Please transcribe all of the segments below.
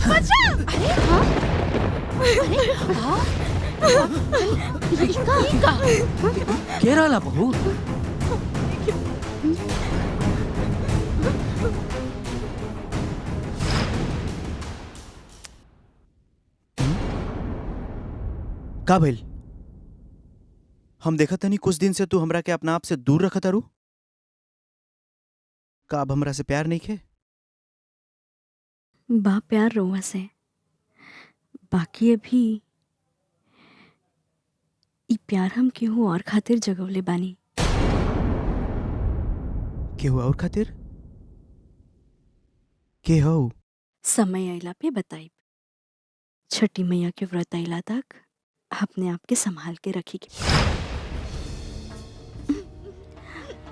बचा। अरे हाँ, अरे हाँ, इका केरला बहू का भइल? हम देखा तनी कुछ दिन से तू हमरा के अपना आप से दूर रखा तारू। का अब हमरा से प्यार नहीं खे? बा प्यार रोवा से, बाकी अभी ई प्यार हम केहू और खातिर जगवले बानी। केहू और खातिर? के हो? समय आइला पे बताइब। छठी मैया के व्रत आइला तक अपने आप के संभाल के रखी के।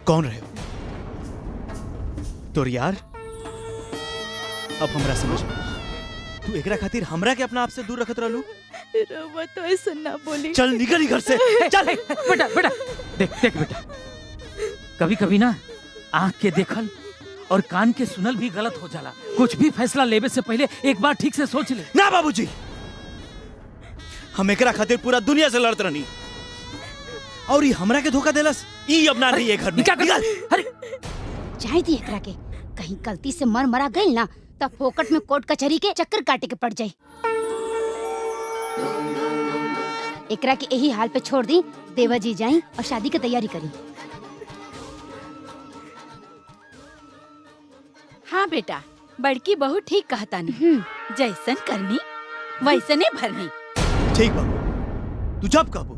कौन रहे हो? तोर यार? अब हमरा समझ में तू एकरा खातिर हमरा के अपना आप से दूर रखत रहलू। रवा तो ऐसा ना बोली। चल निकल घर से। चल बेटा बेटा देख देख बेटा, कभी कभी ना आंख के देखल और कान के सुनल भी गलत हो जाला। कुछ भी फैसला लेवे से पहले एक बार ठीक से सोच ले। ना बाबूजी, हम एकरा खातिर पूरा दुनिया से लड़त रहनी और ये हमरा के धोखा देलस। ई अपना नहीं है घर में। निकल। अरे चाहे दी एकरा के कहीं गलती से मरा गई ना तब फोकट में कोर्ट कचहरी के चक्कर काटे के पड़ जाये। एकरा के यही हाल पे छोड़ दी, देवा जी जाई और शादी की तैयारी करी। हाँ बेटा, बड़की बहू ठीक कहता नहीं। जैसन करनी वैसने भरनी। ठीक बाबू, तू जब कहबू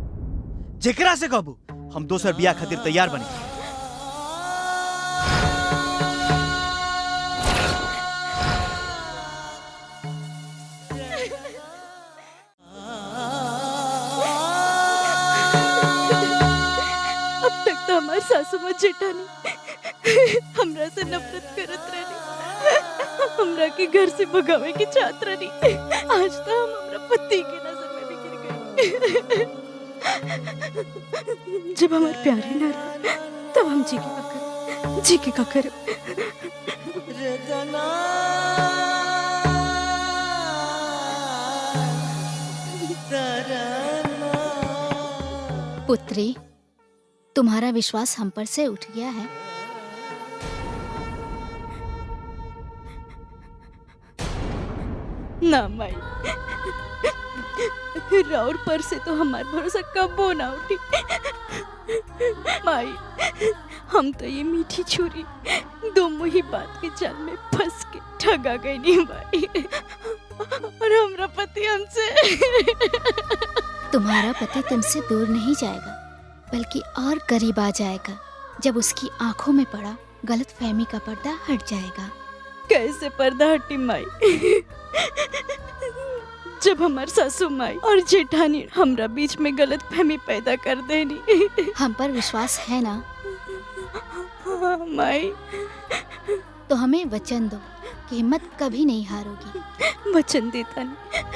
जेकरा से कहबू हम दोसर बियाह खातिर तैयार बनी। अब तक तो हमारे सासू माँ जेठानी हमरा से नफरत करत रहनी, हमरा के घर से भगावे की चाहत रहनी। आज तो हम हमरा पति के नजर में भी गिर गए। जब हमारे प्यारे न रहे तब हम जी के का कर। पुत्री, तुम्हारा विश्वास हम पर से उठ गया है। ना माई, राउर पर से तो हमार भरोसा कबो ना उठी। माई, हम तो ये मीठी छुरी दो मुही बात के जाल में फंस के ठगा गई नहीं माई। और हमरा पति हमसे तुम्हारा पति तुमसे दूर नहीं जाएगा, बल्कि और करीब आ जाएगा। जब उसकी आंखों में पड़ा गलत फहमी का पर्दा हट जाएगा। कैसे पर्दा हटी माई? जब हमार सासू माई और जेठानी हमरा बीच में गलत फहमी पैदा कर देनी। हम पर विश्वास है ना? हाँ माई। तो हमें वचन दो कि हिम्मत कभी नहीं हारोगी। वचन देता नहीं।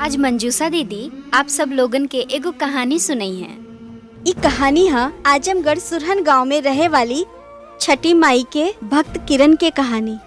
आज मंजूषा दीदी आप सब लोगन के एगो कहानी सुनाई है। ई कहानी है आजमगढ़ सुरहन गांव में रहे वाली छठी माई के भक्त किरण के कहानी।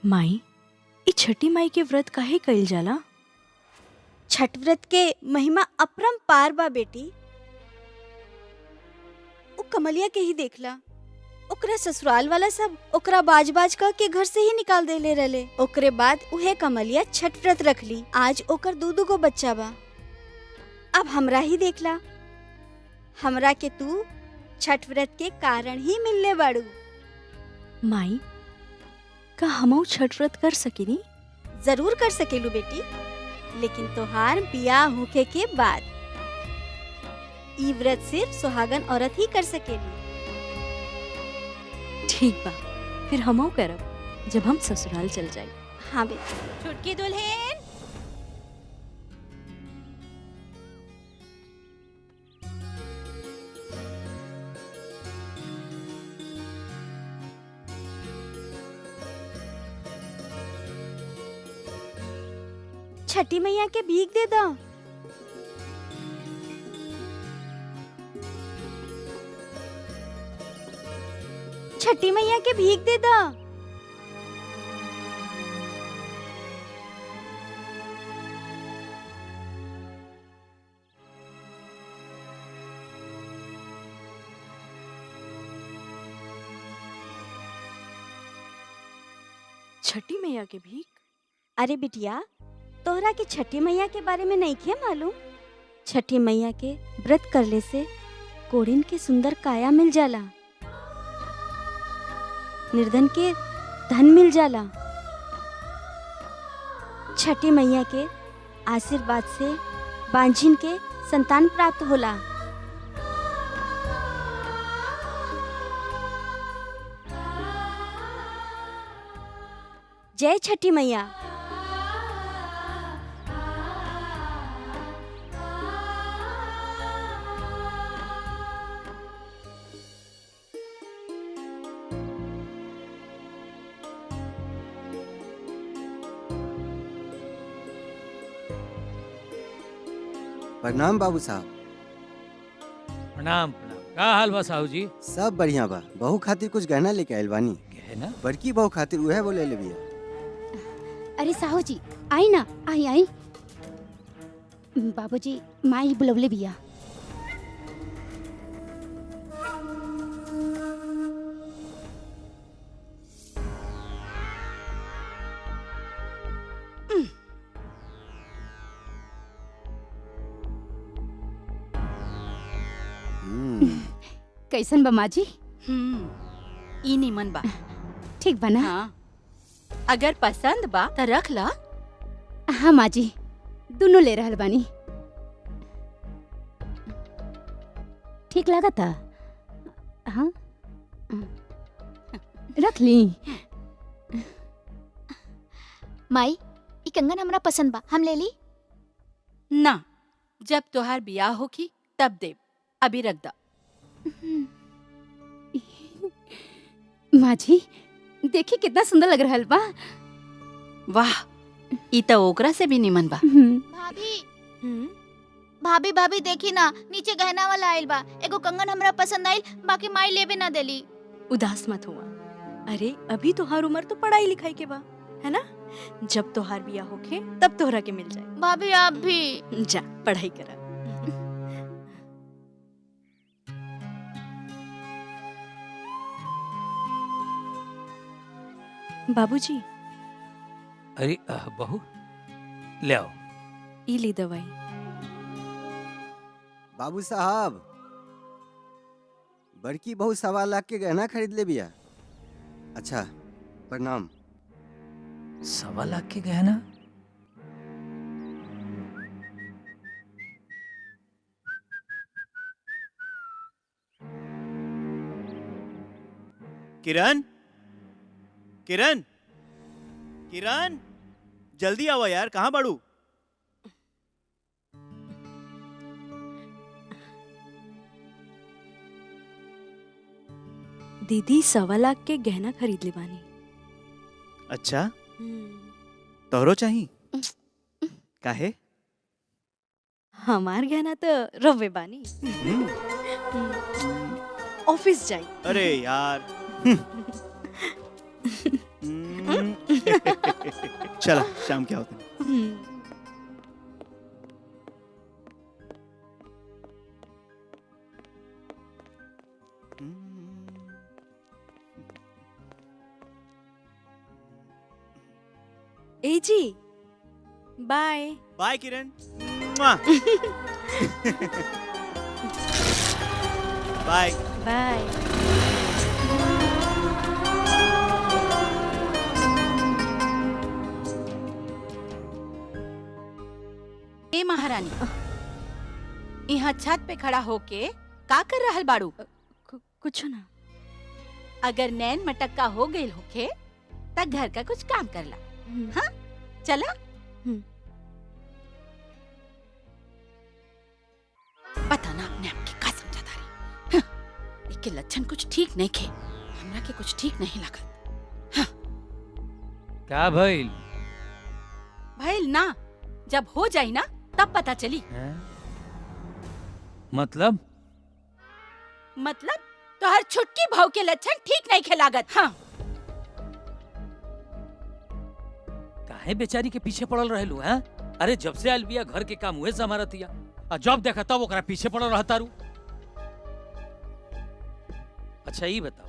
माई, ई छठी माई के व्रत काहे कइल जाला? छठ व्रत के महिमा अपरंपार बा बेटी। ओ कमलिया के ही देखला, ओकरा ससुराल वाला सब ओकरा बाज बाज कह के घर से ही निकाल देले रहले। ओकरे बाद उहे कमलिया छठ व्रत रखली। आज ओकर दू गो बच्चा बा। अब हमरा ही देखला, हमरा के तू छठ व्रत के कारण ही मिलने बाड़ू। माई, का हमऊ छठ व्रत कर सकेनी? जरूर कर सकेलू बेटी, लेकिन तोहार बियाह होके के बाद। ई व्रत सिर्फ सुहागन औरत ही कर सकेली। ठीक बा, फिर हमऊ करब जब हम ससुराल चल जाए। हाँ बेटी। छुटकी दुल्हन, छठी मैया के भीख दे दो। छठी मैया के भीख दे दो। छठी मैया के भीख? अरे बिटिया, तोहरा के छठी मैया के बारे में नहीं खे मालूम? छठी मैया के व्रत करले से कोरिन के सुंदर काया मिल जाला, निर्धन के धन मिल जाला। छठी मैया के आशीर्वाद से बांझिन के संतान प्राप्त होला। जय छठी मैया। प्रणाम बाबू साहब। प्रणाम प्रणाम। का हाल बा साहू जी? सब बढ़िया बा। बहू खातिर कुछ गहना लेके आइल बानी। गहना? बड़की बहू खातिर उहे बोले ले बिया। अरे साहू जी, आई ना, आई आई। बाबूजी, माई बुलवले बिया। कैसन बा माँ जी? ई निमन बा। ठीक बा ना? हाँ, अगर पसंद बा तो रख ला। हाँ माँ जी, दोनों ले रहल बानी। ठीक लगा था? हाँ रख ली। माई ई कंगन हमरा पसंद बा, हम ले ली। ना, जब तोहार बियाह होखी तब देव, अभी रख दा। माँ जी देखी कितना सुंदर लग रहा बा। वाह, ई तो ओकरा से भी निमन बा। भाभी भाभी भाभी देखी ना, नीचे गहना वाला आइल बा। एगो कंगन हमरा पसंद आइल, बाकी माई लेबे ना देली। उदास मत हुआ। अरे अभी तोहार उम्र तो पढ़ाई लिखाई के बा, है ना? जब तोहार बिया होखे तब तोहरा के मिल जाए। भाभी आप भी जा पढ़ाई करा। बाबूजी अरे बहू ले आओ। ई ली दवाई। बाबू साहब, बड़की बहू 1.25 लाख के गहना खरीद ले बिया। अच्छा, प्रणाम। 1.25 लाख के गहना? किरण, किरण, किरण, जल्दी आओ यार, कहाँ बाड़ू? दीदी 1.25 लाख के गहना खरीद ले बानी। अच्छा, तोहरो चाही? काहे? हमार गहना तो रवे बानी। ऑफिस जाई। अरे यार। चला शाम क्या होता है। ए जी bye. Bye Kiran. Bye bye. ए महारानी, यहाँ छत पे खड़ा होके का कर रहल बाड़ू? कुछ ना। अगर नैन मटक्का हो गई होके त घर का कुछ काम करला। हाँ चला। पता ना अपने आप की का समझा तारी। हाँ, इके लक्षण कुछ ठीक नहीं खे, हमरा के कुछ ठीक नहीं लगत। हाँ। क्या भइल? भइल ना, जब हो जाई ना तब पता चली। मतलब तो हर छुटकी भाव के लक्षण ठीक नहीं खे लागत। हाँ। काहे बेचारी के पीछे पड़ल रहेलू? हैं? अरे जब से आइल बिया घर के काम हुए से हमारा तिया, और जब देखा तब ओकरा पीछे पड़ल रहता रू। अच्छा ये बताओ,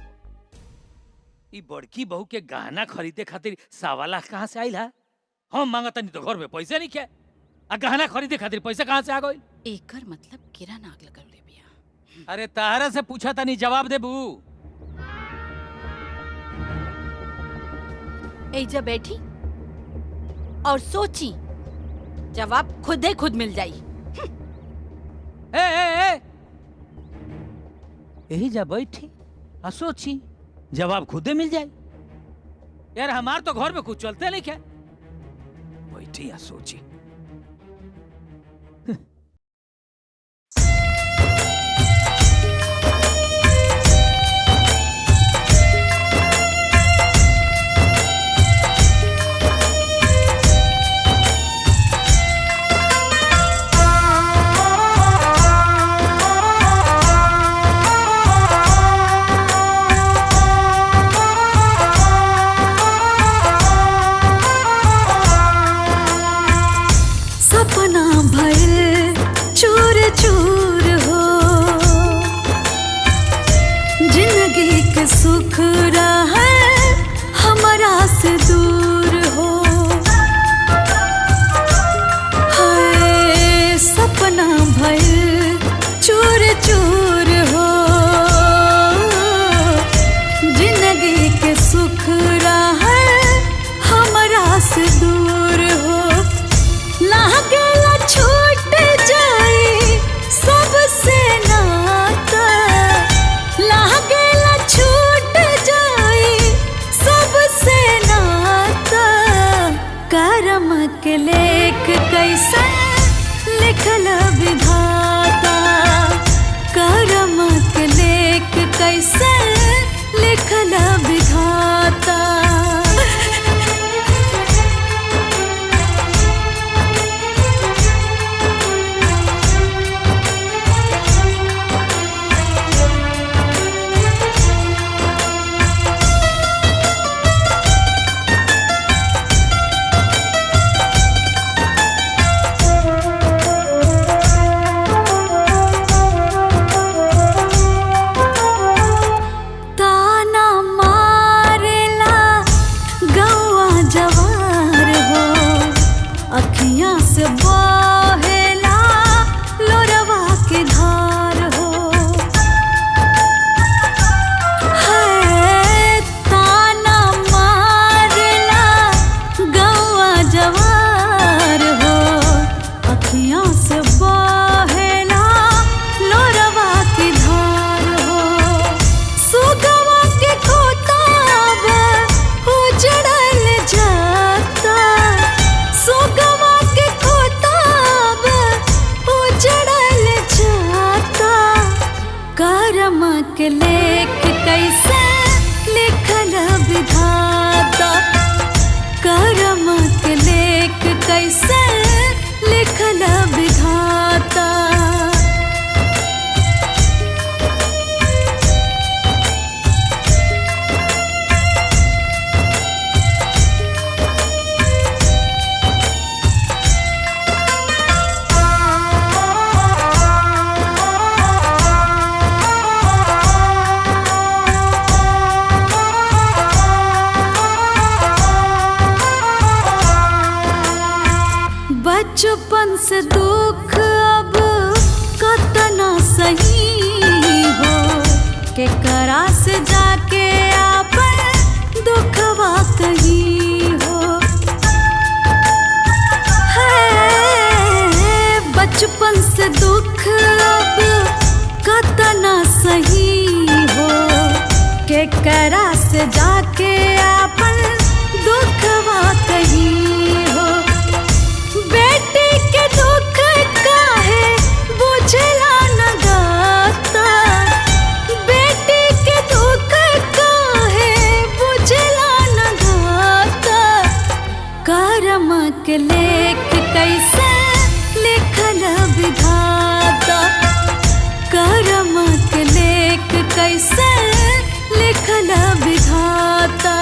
ई बड़की बहू के गहना खरीदे खातिर 1.25 लाख कहाँ से आइल है? हम मांगता नहीं तो घर में पैसे नहीं क्या, आ गहना खरीदे खातिर पैसा कहाँ से आ गइल? एकर मतलब किरण आग लगल रे बिया। अरे तारा से पूछा था नहीं, जवाब दे बू। एजा बैठी और सोची, जवाब खुदे खुद मिल जाई। यही जा बैठी आ सोची, जवाब खुदे मिल जाए। यार हमार तो घर में कुछ चलते नहीं क्या, बैठी आ सोची। के लेख कैसा लिखल विधाता, कर्म के लेख कैसा लिखल विधाता। के लेख कैसा लिखल विधाता, कर्म के लेख कैसा लिखल विधाता। बचपन से दुख अब कतना सही हो, के करा से जाके आपन दुखवा कही हो। है बचपन से दुख अब कतना सही हो, के करा से जाके आपन दुखवा कही हो। बेटी के दुख काहे बुझला न दाता, बेटी के दुख काहे बुझला न दाता। कर्म के लेख कैसा लिखल विधाता, कर्म के लेख कैसा लिखल विधाता।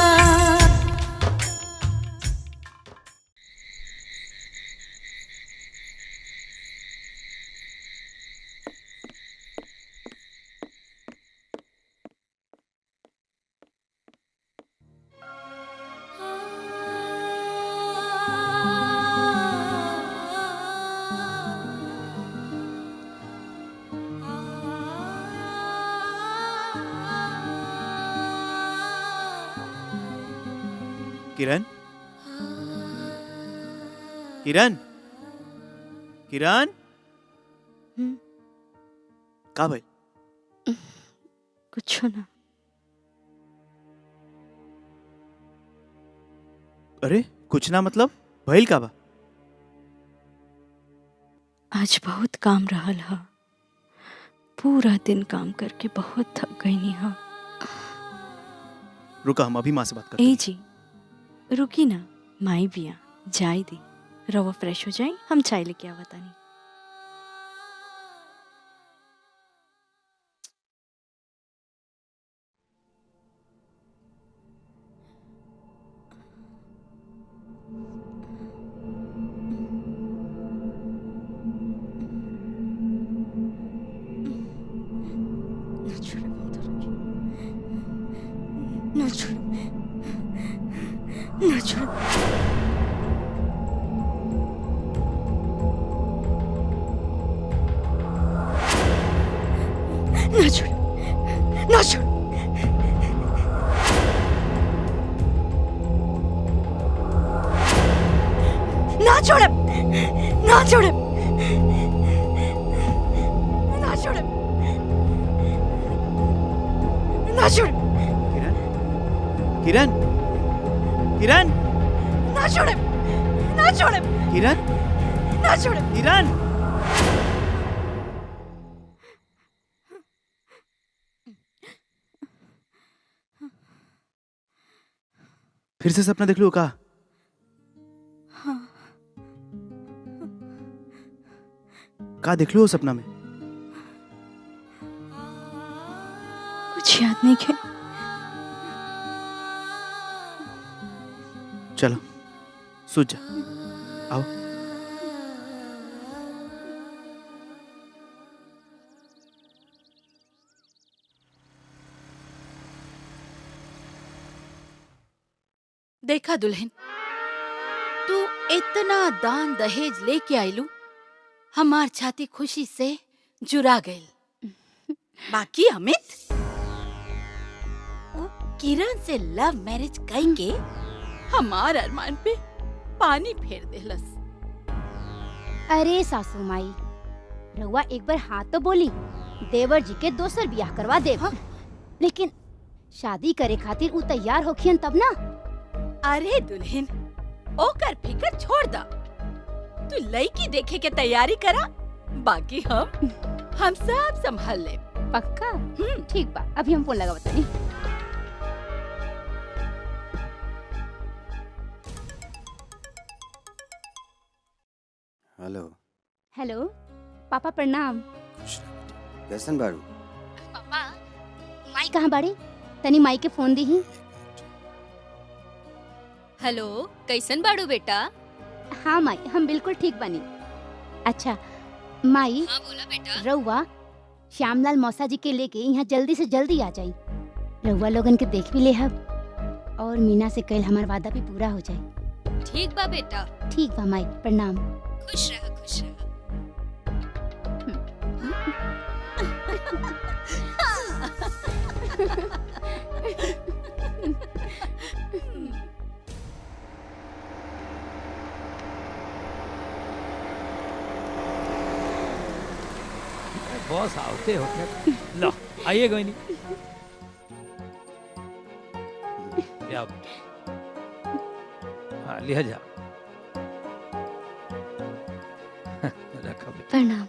किरण, किरण, किरण, का भाई? कुछ ना। अरे कुछ ना मतलब भइल का बा? आज बहुत काम रहल हा, पूरा दिन काम करके बहुत थक गई हा। रुका, हम अभी माँ से बात करते ए हैं। जी रुकी ना, माई बिया जाई दी, रवा फ्रेश हो जाए, हम चाय लेके आवता नहीं। ना छोड़, ना छोड़। ना छोड़, ना छोड़। ना छोड़, ना छोड़, ना छोड़, ना छोड़। किरण, किरण, ना छोड़, ना छोड़। किरण ना छोड़े। किरण फिर से सपना देख लो का? का देख लो सपना में? कुछ याद नहीं है। चलो सो जा, आओ। देखा दुल्हन, तू इतना दान दहेज लेके आईलू, हमार छाती खुशी से जुरा गई। बाकी अमित वो किरण से लव मैरिज करेंगे, हमार अरमान पे पानी फेर देलस। अरे सासू माई, रउआ एक बार हाँ तो बोली, देवर जी के दोसर ब्याह करवा देब। हाँ? लेकिन शादी करे खातिर उ तैयार होखियन तब ना। अरे दुल्हन, ओकर फिकर छोड़ दा, तू लड़की देखे के तैयारी करा, बाकी हम सब संभाल ले। पक्का? ठीक बा, अभी हम फोन लगा बतानी। हेलो। हेलो पापा, प्रणाम। कैसन बारू? पापा माई कहाँ बाड़ी? तनी माई के फोन दी ही। हेलो, कैसन बाड़ू बेटा? हाँ माई, हम बिल्कुल ठीक बनी। अच्छा माई, हाँ बोला बेटा। रउआ श्यामलाल मौसा जी के लेके यहाँ जल्दी से जल्दी आ जाई। रउआ लोगन के देख भी ले हब और मीना से कल हमार वादा भी पूरा हो जाए। ठीक बा बेटा। ठीक बा माई, प्रणाम। खुश रह, खुश रह। बॉस आवते होते। लो आइए कोई नहीं। लिया हाँ, लिया जा। रखो बेटा। प्रणाम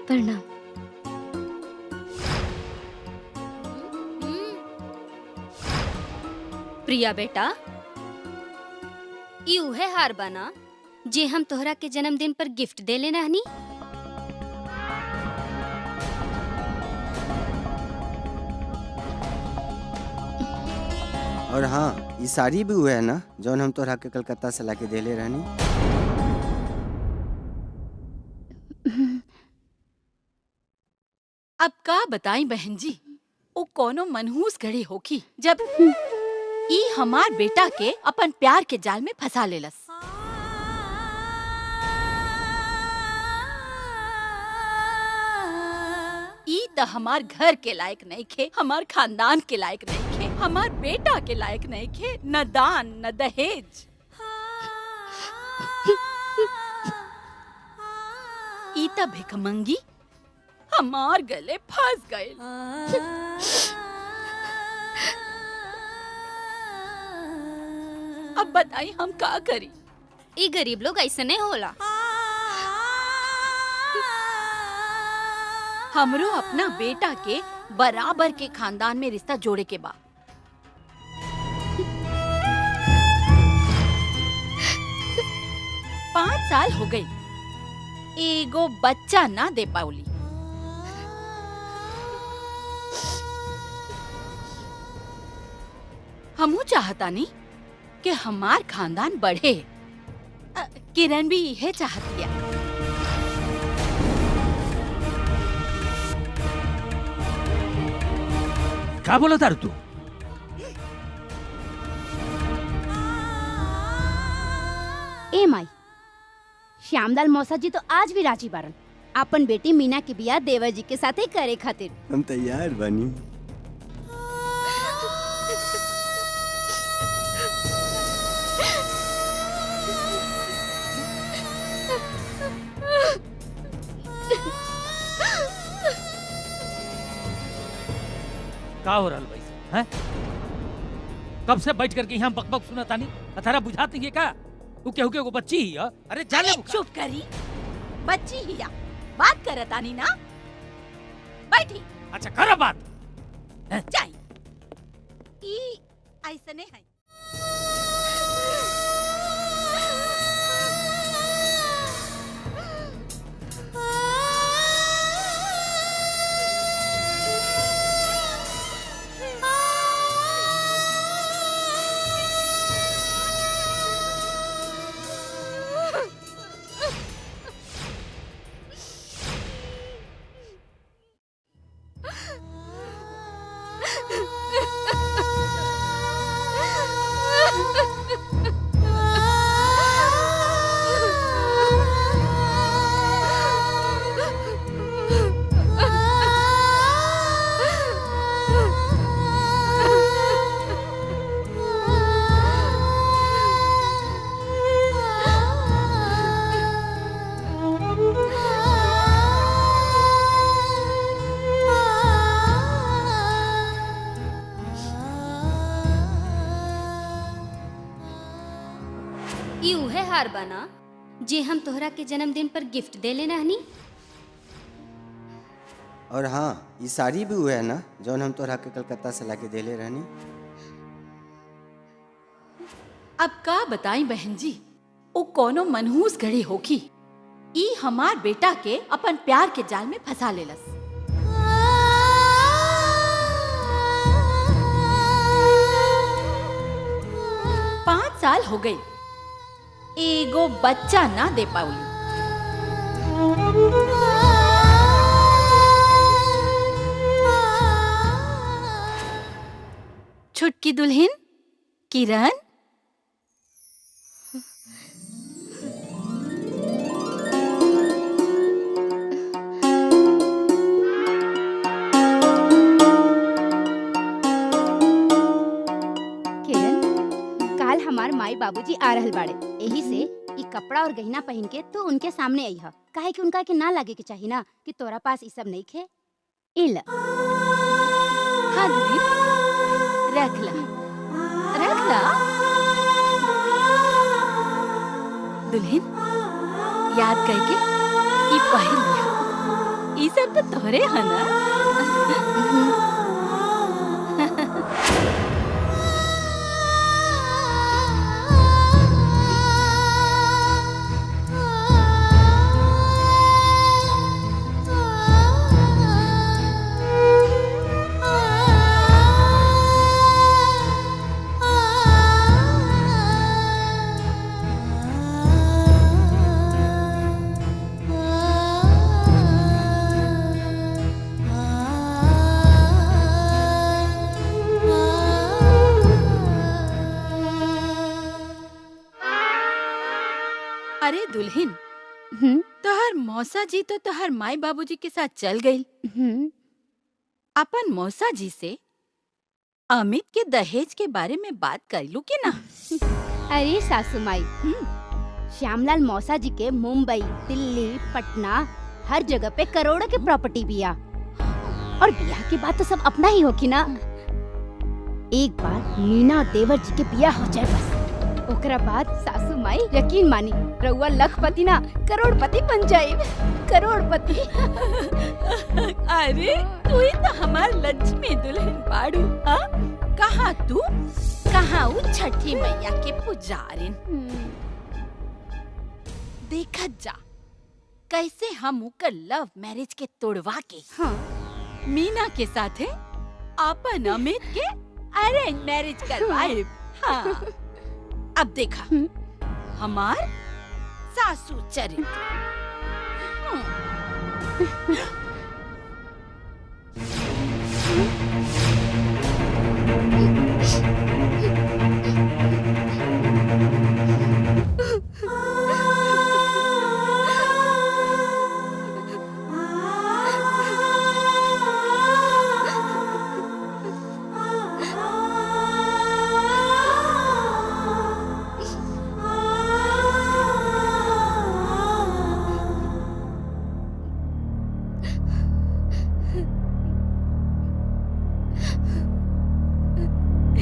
प्रणाम। प्रिया बेटा, ई उहे हार बना जे हम तोहरा के जन्मदिन पर गिफ्ट देले रहनी। और हाँ, ये साड़ी भी हुआ है ना जौन हम तोहरा के कलकत्ता से लाके देले रहनी। अब का बताई बहन जी, वो कोनो मनहूस घड़ी होखी जब ई हमार बेटा के अपन प्यार के जाल में फंसा लेलस। ई त हमार घर के लायक नहीं खे, हमार खानदान के लायक नहीं खे, हमार बेटा के लायक नहीं खे, न दान न दहेज। ई त भिखमंगी हमार गले फंस गए। अब बताई हम का करी? ई गरीब लोग ऐसे नहीं होला। हमरो अपना बेटा के बराबर के खानदान में रिश्ता जोड़े के बा। पाँच साल हो गई, एगो बच्चा ना दे पाउली। हमू चाहता नहीं कि हमार खानदान बढ़े। किरण भी यह चाहती है। क्या बोला तारू तू? ए माई, श्यामलाल मौसा जी तो आज भी राजी बारन अपन बेटी मीना के बियाह देवर जी के साथे करे खातिर। हम तैयार बनी। का हो रहा भाई हैं? कब से बैठ करके यहाँ बकबक सुना तानी? अथारा बुझाती है का? वो केहू के एगो बच्ची ही है। अरे जाने अरे बुका। चुप करी, बच्ची हिया बात करत आनी ना, बैठी अच्छा कर बात। जाई। ई ऐसने है। ई उहे हार बना जे हम तोहरा के जन्मदिन पर गिफ्ट दे लेना हनी। और हाँ, ये साड़ी भी हुआ है ना जौन हम तोहरा के कलकत्ता से लाके देले रहनी। अब का बताई बहन जी, ओ कोनो मनहूस घड़ी होखी, ई हमार बेटा के अपन प्यार के जाल में फंसा लेलस। पाँच साल हो गए, एगो बच्चा ना दे पाउली। छुटकी दुल्हन किरण, काल हमार माई बाबूजी आ रहल बाड़े, यही से ई कपड़ा और गहना पहन के तो उनके सामने आई है, काहे कि उनका के ना लगे के चाहिए ना कि तोरा पास ई सब नहीं खे। इल हाँ दुल्हन, रख ला, रख ला। दुल्हन याद करके ई पहन लिया, ई सब तो तोहरे है ना। अरे दुल्हन, तोहर मौसा जी तो तोहर माई बाबूजी के साथ चल गई। अपन मौसा जी से अमित के दहेज के बारे में बात कर लू कि ना? अरे सासू माई, श्यामलाल मौसा जी के मुंबई, दिल्ली, पटना हर जगह पे करोड़ों की प्रॉपर्टी बिया, और बियाह के बाद तो सब अपना ही होगी ना। एक बार मीना और देवर जी के बियाह हो जाए बस, ओकरा बाद सासू माई यकीन मानी रउआ लखपति ना करोड़पति बन जाए। करोड़पति। अरे तू ही तो हमार लक्ष्मी दुल्हन बाड़ू। कहाँ तू, कहाँ वो छठी मैया के पुजारिन। देखत जा कैसे हम उकर लव मैरिज के तोड़वा के मीना के साथे अपन अमित के अरेंज मैरिज करवाए। हाँ, अब देखा हमार सासू चरित्र।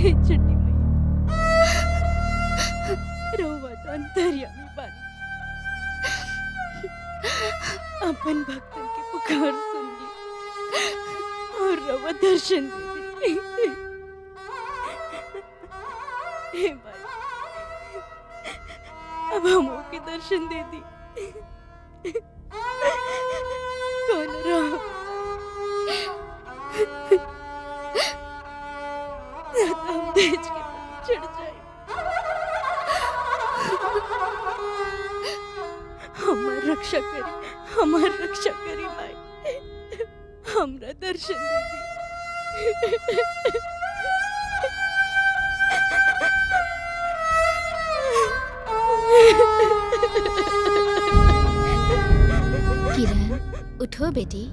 छठी मैया, रहुआ तो अंतर्यामी बानी। अपन भक्तन के पुकार सुन ली और रहुआ दर्शन दे दी। हे भाई, अब हम के दर्शन दे दी। कौन रहा हम तेज के चढ़ जाए। हमार रक्षा करी, हमार रक्षा करी माई। हमरा दर्शन दे दी। किरण, उठो बेटी।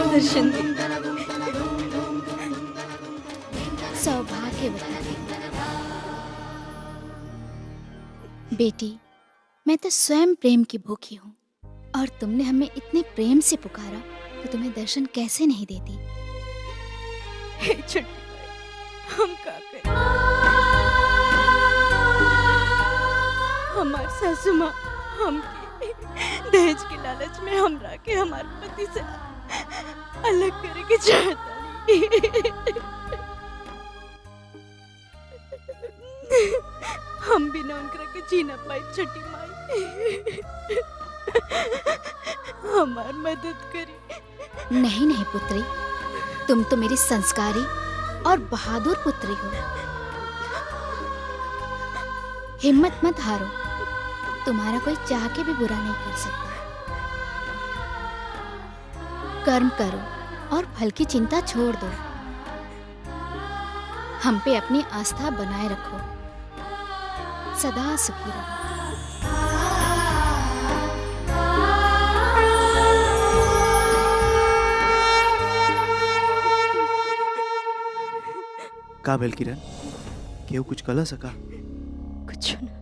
दर्शन दे। सौभाग्यवती बेटी, मैं तो स्वयं प्रेम की भूखी हूँ और तुमने हमें इतने प्रेम से पुकारा तो तुम्हें दर्शन कैसे नहीं देती। हे छठी माई, हम का करें? हमार सासू माँ हमके दहेज के लालच में हमरा के हमारे पति से अलग करे के चाहता हम बिना उनकरा के जी ना पाई। छठी माई, हमार मदद करी। नहीं नहीं पुत्री, तुम तो मेरी संस्कारी और बहादुर पुत्री हो। हिम्मत मत हारो, तुम्हारा कोई चाह के भी बुरा नहीं कर सकता। कर्म करो और फल की चिंता छोड़ दो। हम पे अपनी आस्था बनाए रखो, सदा सुखी रहो। का भेल किरण? केहू कुछ कला सका? कुछ ना,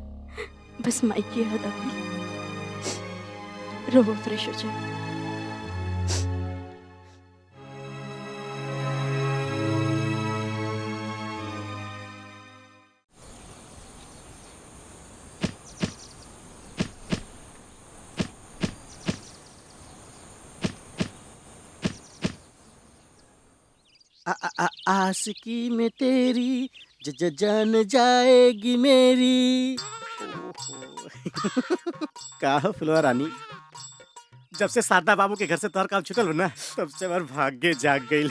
बस माई की याद आ गई। रोबो फ्रेश हो जाए। आशिकी में तेरी जान जाएगी मेरी। का हो फुलवा रानी, जब से शारदा बाबू के घर से तोहर काम छुटल हो ना, तब से हमार भाग्य जाग गई।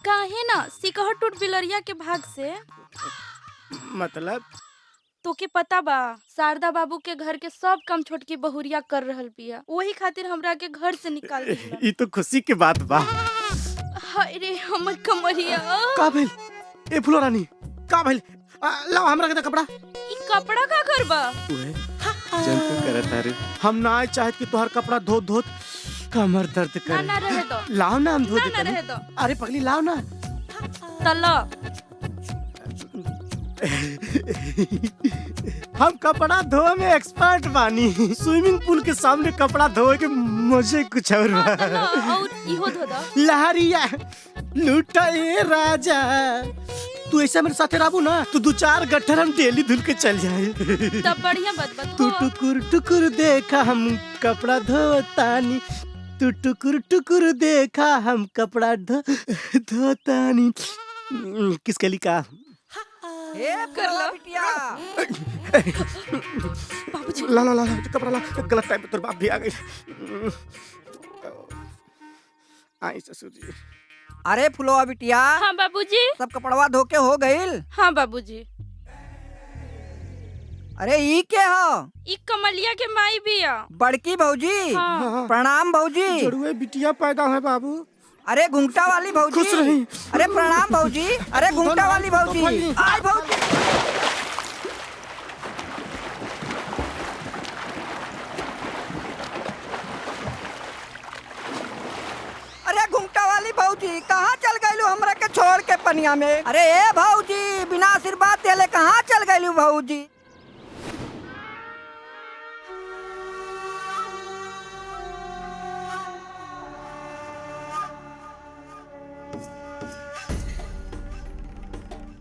काहे ना सिकहर टूट बिलरिया के भाग से। मतलब तो के पता बा, शारदा बाबू के घर के सब काम छोटकी बहुरिया कर रहल बिया, वही खातिर हमरा के घर से निकाल दिया। ये तो खुशी के बात बा। हाय रे हमर कमरिया। का भेल ए फुलवा रानी, का भेल? लाओ हमरा के कपड़ा। ई कपड़ा का करबा? जन तू करत रे, हम ना चाहत कि तोहर कपड़ा धो धो कमर दर्द करे। ना रहे दो। लाओ ना, हम धो देते। ना रहे दो। अरे पगली लाओ ना। तल्ला हम कपड़ा धोए में एक्सपर्ट बानी। स्विमिंग पूल के सामने कपड़ा धोए के मजे कुछ और बा। और इहो धो दो। लहरिया लूटा ए राजा, तू ऐसा मेरे साथे रहबू ना, तू 2-4 गट्ठर हम डेली धुल के चल जाए। तब बढ़िया बात बता। तू टुकुर टुकुर देखा हम कपड़ा धोतानी, तू टुकुर टुकुर देखा हम कपड़ा धोतानी। किसके लिए का? कर ला बिटिया। बाबूजी ला ला ला कपड़ा ला, गलत टाइम पे तेरे बाप भी आ गई। आई ससुर जी। अरे फुलवा बिटिया। हाँ बाबूजी। सब कपड़वा धो के हो गइल? हाँ बाबूजी। अरे ई के हो? ई कमलिया के माई बिया। बड़की भौजी। हाँ। प्रणाम भौजी। जड़ुए बिटिया पैदा है बाबू। अरे घुंघटा वाली भौजी। खुश रही। अरे प्रणाम भौजी। अरे घुंघटा वाली भौजी। आय भौजी। अरे घुंघटा वाली भौजी, कहाँ चल गइलू हमरा के छोड़ के पनिया में? अरे ए भौजी बिना आशीर्वाद देले कहाँ चल गई भौजी?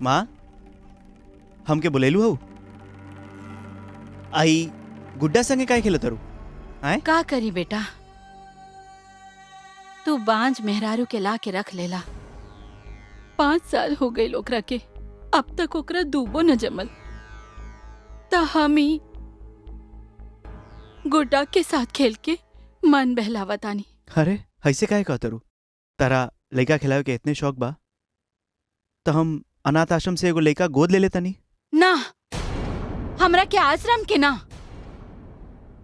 माँ हमके बुलेलू हऊ आई गुड्डा संगे काय खेलत रू? आए का करी बेटा, तू बांझ मेहरारू के ला के रख लेला। 5 साल हो गए ओकरा के, अब तक ओकरा दूबो न जमल। त हम ही गुड्डा के साथ खेल के मन बहलावतानी। अरे ऐसे काहे कहत रू? तारा लइका खिलावे के इतने शौक बा तो हम अनाथ आश्रम से एगो लइका गोद ले लेता नहीं? ना, हमरा के आश्रम के ना,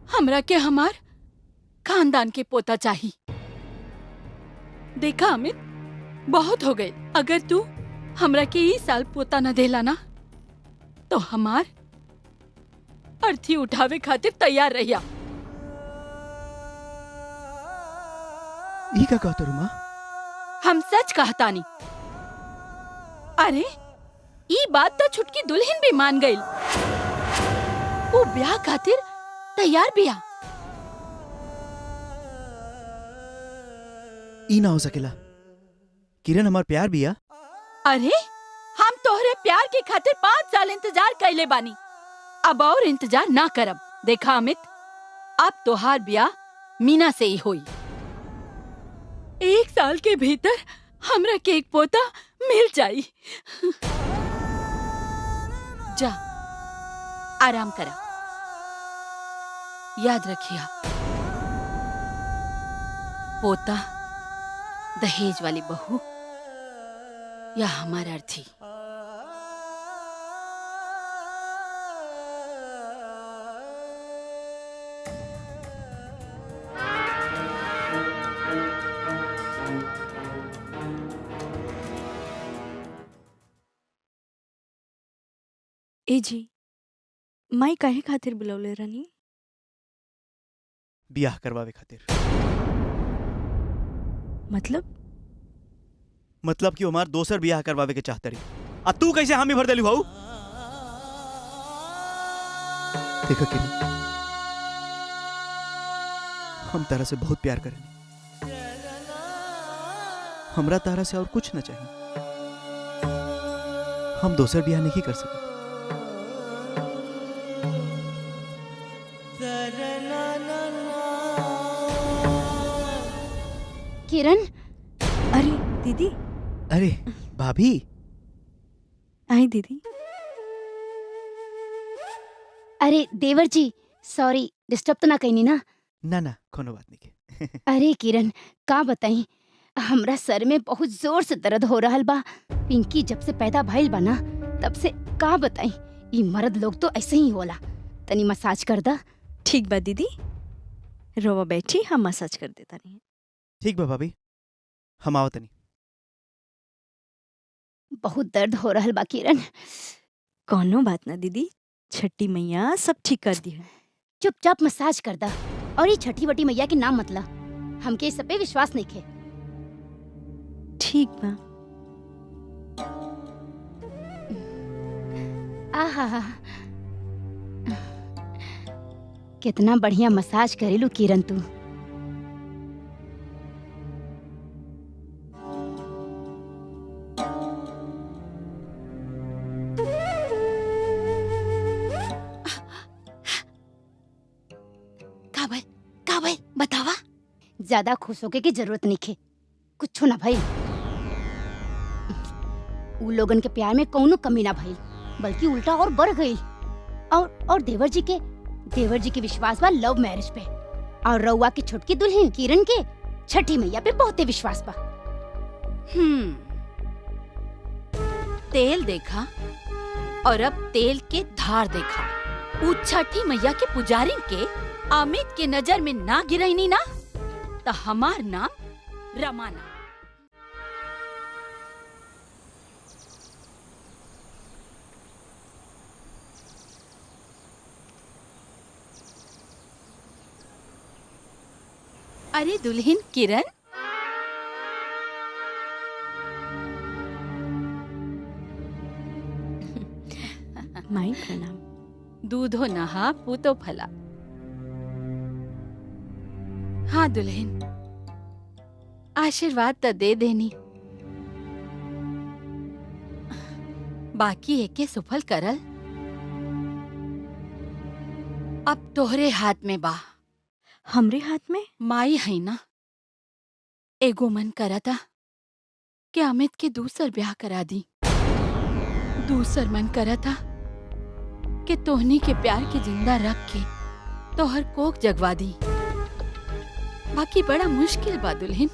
हमरा के हमार खानदान के पोता चाहिए। देखा अमित, बहुत हो गए। अगर तू हमरा के ई साल पोता न देला ना तो हमार अर्थी उठावे खातिर तैयार रहिया। ई का कहत रू माँ? हम सच कहतानी। अरे ई बात तो छुटकी दुल्हन भी मान गई। वो ब्याह खातिर तैयार बिया। ई ना हो सकेला। किरण हमार प्यार बिया। अरे हम तोहरे प्यार के खातिर 5 साल इंतजार कैले बानी, अब और इंतजार ना करब। देखा अमित, अब तोहार ब्याह मीना से ही होई। 1 साल के भीतर हमरा के एक पोता मिल जाई। जा आराम करा। याद रखिया, पोता दहेज वाली बहू या हमारा अर्थी। ए जी, माई काहे खातिर बुलौले रानी? बियाह करवावे खातिर। मतलब कि हमार दोसर बियाह करवावे के चाहत रही। आ तू कैसे हामी भर देली भाऊ? देखा किरण, हम तारा से बहुत प्यार करें। हमरा तारा से और कुछ न चाहिए। हम दोसर बियाह नहीं कर सकते। किरण, अरे दीदी। अरे भाभी। आई दीदी। अरे देवर जी, सॉरी डिस्टर्ब तो ना कहीं ना? ना ना, कोनो बात नहीं के। अरे किरण, का बताई, हमरा सर में बहुत जोर से दर्द हो रहा बा। पिंकी जब से पैदा भइल बा ना, तब से का बताई, ई मर्द लोग तो ऐसे ही होला। तनी मसाज कर दा। ठीक बा दीदी, रोवा बैठी, हम मसाज कर देता नहीं। ठीक बा भाभी, हम आवत नहीं। बहुत दर्द हो रहा बा किरण। कोनो बात ना दीदी, छठी मैया सब ठीक कर दी है। चुपचाप मसाज कर दा। और ये छठी वटी मैया के नाम मतला, हमके इस सब पे विश्वास नहीं खे। ठीक बा। आहा, कितना बढ़िया मसाज करेलू किरण तू। बतावा। ज्यादा खुश होके की जरूरत नहीं खे, कुछ ना भाई। उ लोगन के प्यार में कौनो कमी ना भइल, बल्कि उल्टा और बढ़ गई। और देवर जी के विश्वास बा लव मैरिज पे, और रउआ की छोटकी दुल्हन किरण के छठी मैया पे बहुते विश्वास बा। तेल देखा और अब तेल के धार देखा। उ छठी मैया के पुजारी के अमित के नजर में ना गिरैनी ना, तो हमार नाम रमाना। अरे दुल्हन किरण, माई प्रणाम। दूधो नहा पूतो फला। हाँ दुल्हन, आशीर्वाद तो दे देनी, बाकी एके सुफल करल अब तोहरे हाथ में बा। हमरे हाथ में? माई है ना, एगो मन करा था कि अमित के दूसर ब्याह करा दी। दूसर मन करा था कि तोहनी के प्यार के जिंदा रख के तोहर कोख जगवा दी। बाकी बड़ा मुश्किल बा दुल्हन,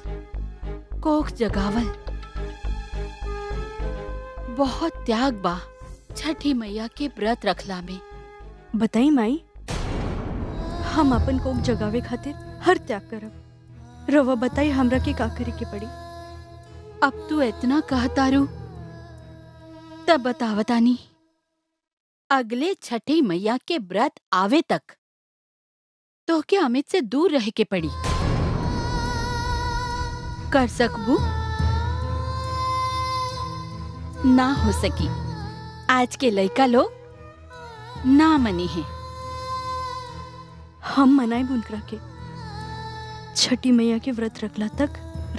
कोख जगावल। बहुत त्याग बा छठी मैया के व्रत रखला में। बताई माई, हम अपन कोक जगावे खातिर हर त्याग करब। रवा बताई हमरा के का करे के पड़ी। अब तू इतना कहतारू तब बतावतानी। अगले छठी मैया के व्रत आवे तक तो के अमित से दूर रह के पड़ी। कर सकबू? ना हो सकी। आज के लड़का लोग ना मनी है। हम मनाए बुनकरा के छठी मैया के व्रत रखला तक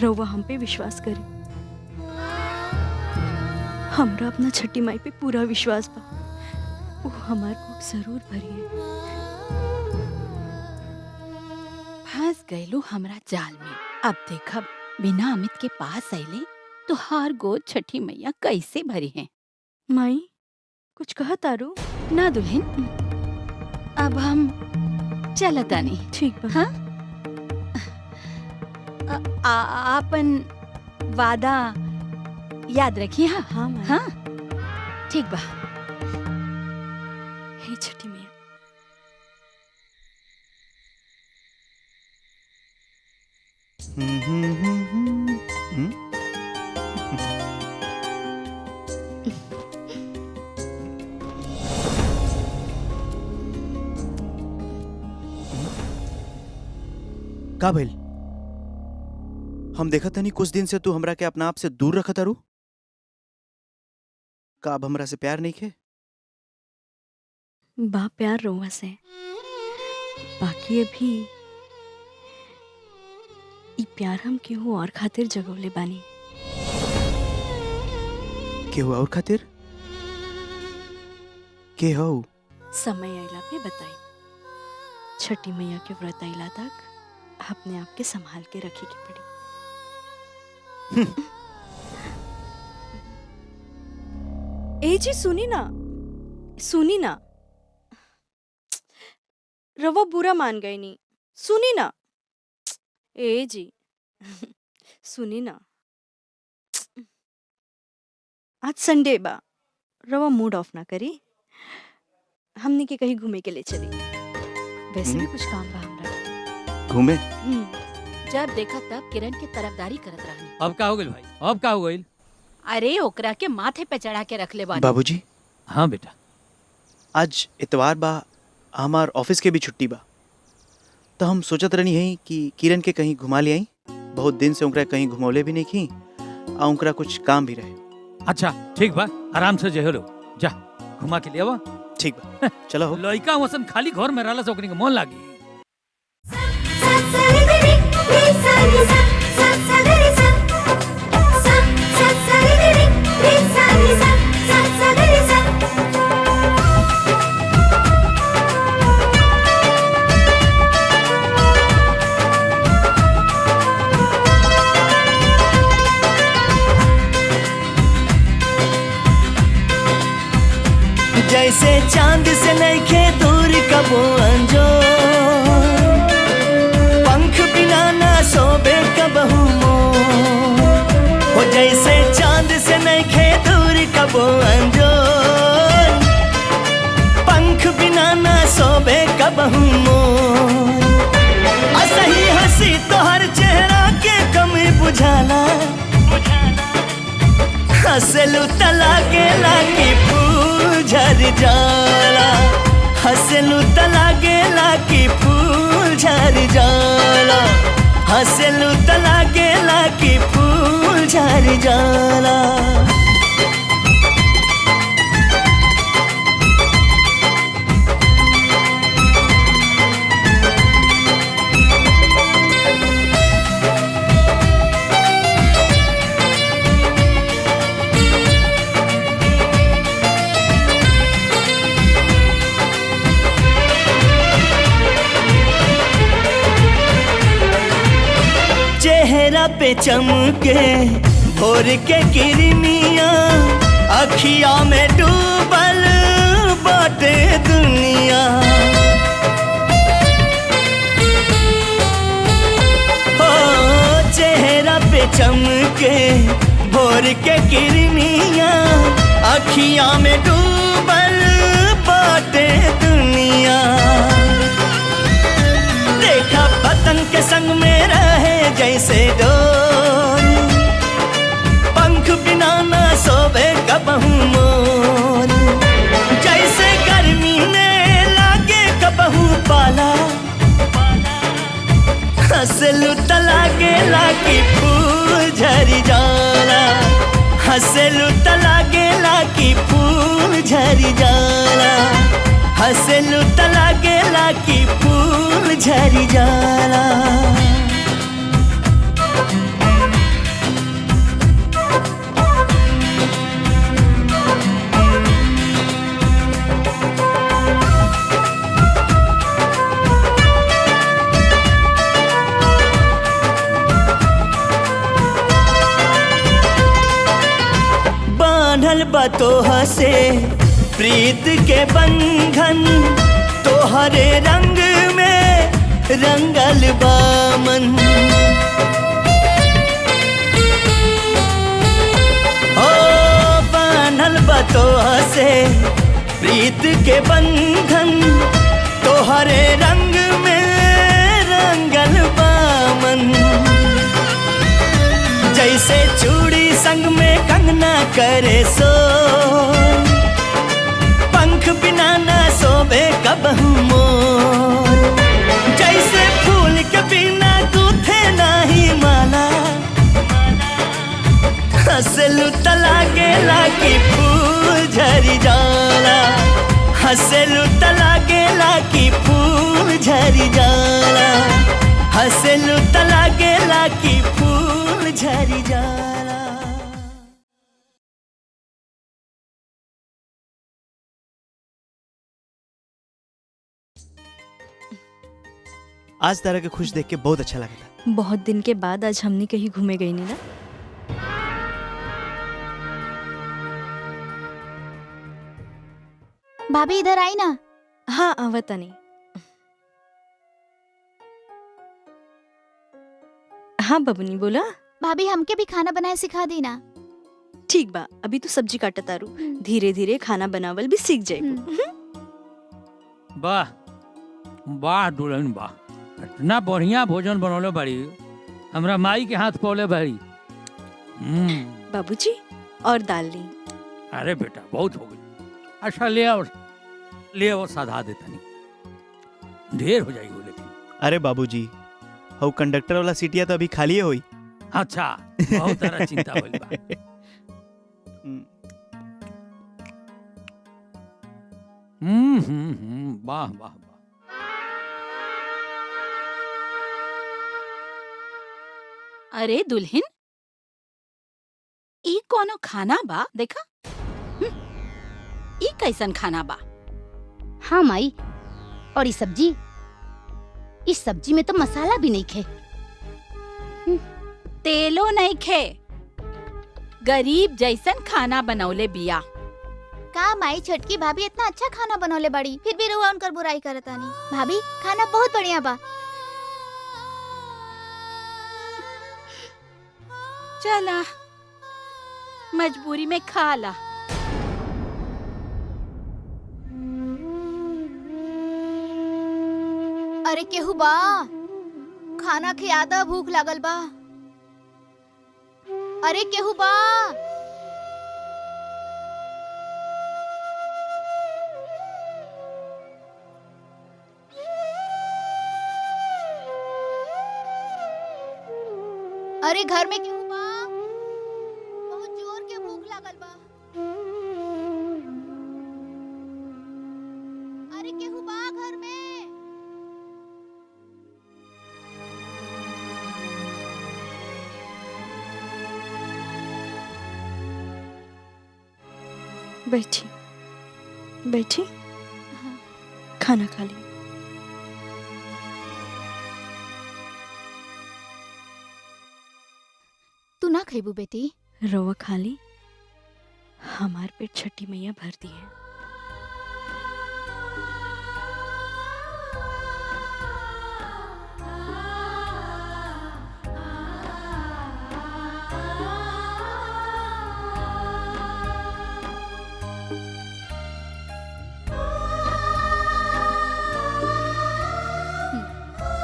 रवा हम पे विश्वास करे। हमरा अपना छठी माई पे पूरा विश्वास बा, वो हमार को जरूर भरिए। फंस गईलू हमरा जाल में। अब देखब बिना अमित के पास आइले तो हार गोद छठी मैया कैसे भरी है। माई कुछ कहा तारू? ना दुल्हन, अब हम चलता नहीं। ठीक बा। हाँ? आपन वादा याद रखिए। हाँ हाँ माई। हाँ ठीक बा। हे छठी मैया। का भइल? हम देखा तनी कुछ दिन से तू हमरा के अपना आप से दूर रखा तारू। का अब हमरा से प्यार नहीं खे? बा प्यार रोवा से, बाकी अभी ई प्यार हम केहू और खातिर जगवले बानी। केहू और खातिर? के हो? समय आइला पे बताई। छठी मैया के व्रत आइला तक अपने आप के संभाल के रखे के पड़ी। ए जी सुनी ना, सुनी ना। रवा बुरा मान गई नी। सुनी ना। ए जी सुनी ना। आज संडे बा, रवा मूड ऑफ ना करी। हमने के कहीं घूमे के ले चली। वैसे भी कुछ काम बा हमरा। घूमे? जब देखा तब किरण के तरफदारी करत रहनी। अब का हो गइल भाई? अब का हो गइल? अरे ओकरा के माथे पे चढ़ा के रख ले बानी। बाबूजी। हाँ बेटा। आज इतवार बा, हमार ऑफिस के भी छुट्टी बा, तो हम सोचत रहनी है कि किरण के कहीं घुमा ले आई। बहुत दिन से उनकरा कहीं घुमौले भी नहीं की, और उनकरा कुछ काम भी रहे। अच्छा ठीक बा, आराम से जहे लो, जा घुमा के लिए आवा। ठीक बा चलो हो। लड़का वसन खाली घर में रहला से ओकनी के मन लागी। जैसे चांद से नइखे दूर कबो अंजो, पंख बिना ना सोबे कबहू मोर। हो जैसे चांद से नइखे दूर कबो अंजो, पंख बिना ना सोबे कबहू मोर। असही हंसी तोहर चेहरा के कमी बुझाला, हंसलू त लागेला कि फूल झर जाला। हंसलू त लागेला कि फूल झर जाला। हंसलू त लागेला कि फूल झर जाला। पे चमके भोर के किरनिया, अखिया में डूबल बाटे दुनिया। हो चेहरा पे चमके भोर के किरनिया, अखिया में डूबल बाटे दुनिया। देखा पतंग के संग में रहे जैसे डोर, पंख बिना ना सोवे कबहू मोर। जैसे गर्मी में लागे कबहू पाला, हंसलू त लागे लागी फूल झरी जाला। हंसलू त लागे लागी फूल झरी जाला। हंसलू त लागे लागी फूल झरी जाला। बांधल बतोह से प्रीत के बंधन, तोहरे रंग में रंगल बामन। ओ बांधल बतोह से प्रीत के बंधन, तोहरे रंग में रंगल बामन। जैसे चूड़ी संग में कंगना करे सो, पंख बिना ना सोवे कबहू मोर। जैसे फूल के बिना गूथे नाही माला, हंसलू त लागे लागी फूल झरी जाला। हंसलू त लागे लागी फूल झरी जाला। हंसलू त लागे लागी फूल झरी जाला। आज तारा के खुश देख के बहुत अच्छा लगा था। बहुत दिन के बाद आज हमने कहीं घूमे गई नहीं ना। भाभी इधर आई ना। हाँ आवता नहीं। हाँ बबुनी बोला। भाभी हमके भी खाना बनाए सिखा दी ना। ठीक बा, अभी तो सब्जी काटत तारू, धीरे धीरे खाना बनावल भी सीख जाएबू। वाह वाह दुल्हन वाह, इतना बढ़िया भोजन बनौले बड़ी, हमरा माई के हाथ पौले बड़ी। बाबूजी और दाल ली। अरे बेटा बहुत हो गई। अच्छा ले आओ साधा देता नहीं, ढेर हो जाएगी लेकिन। अरे बाबूजी हऊ कंडक्टर वाला सीटिया तो अभी खाली होई। अच्छा बहुत तरह चिंता होई बा। वाह वाह वाह। अरे दुल्हन, ई कोनो खाना बा? देखा ई कैसन खाना बा? हाँ माई, और इस सब्जी में तो मसाला भी नहीं खे। तेलो नहीं खे, गरीब जैसन खाना बनौले बिया। का माई छोटकी भाभी इतना अच्छा खाना बनौले बड़ी, फिर भी रुआ उनकर बुराई करता नहीं। भाभी खाना बहुत बढ़िया बा। चला मजबूरी में खा ला। अरे केहू बा, खाना के आधा भूख लागल बा। अरे केहू बा। अरे घर में केहू बा, बहुत जोर के भूख लागल बा। अरे केहू बा घर में। बैठी बैठी, खाना खा ली। खेबू बेटी? रवा खाली हमार पेट छठी मैया भर दी है।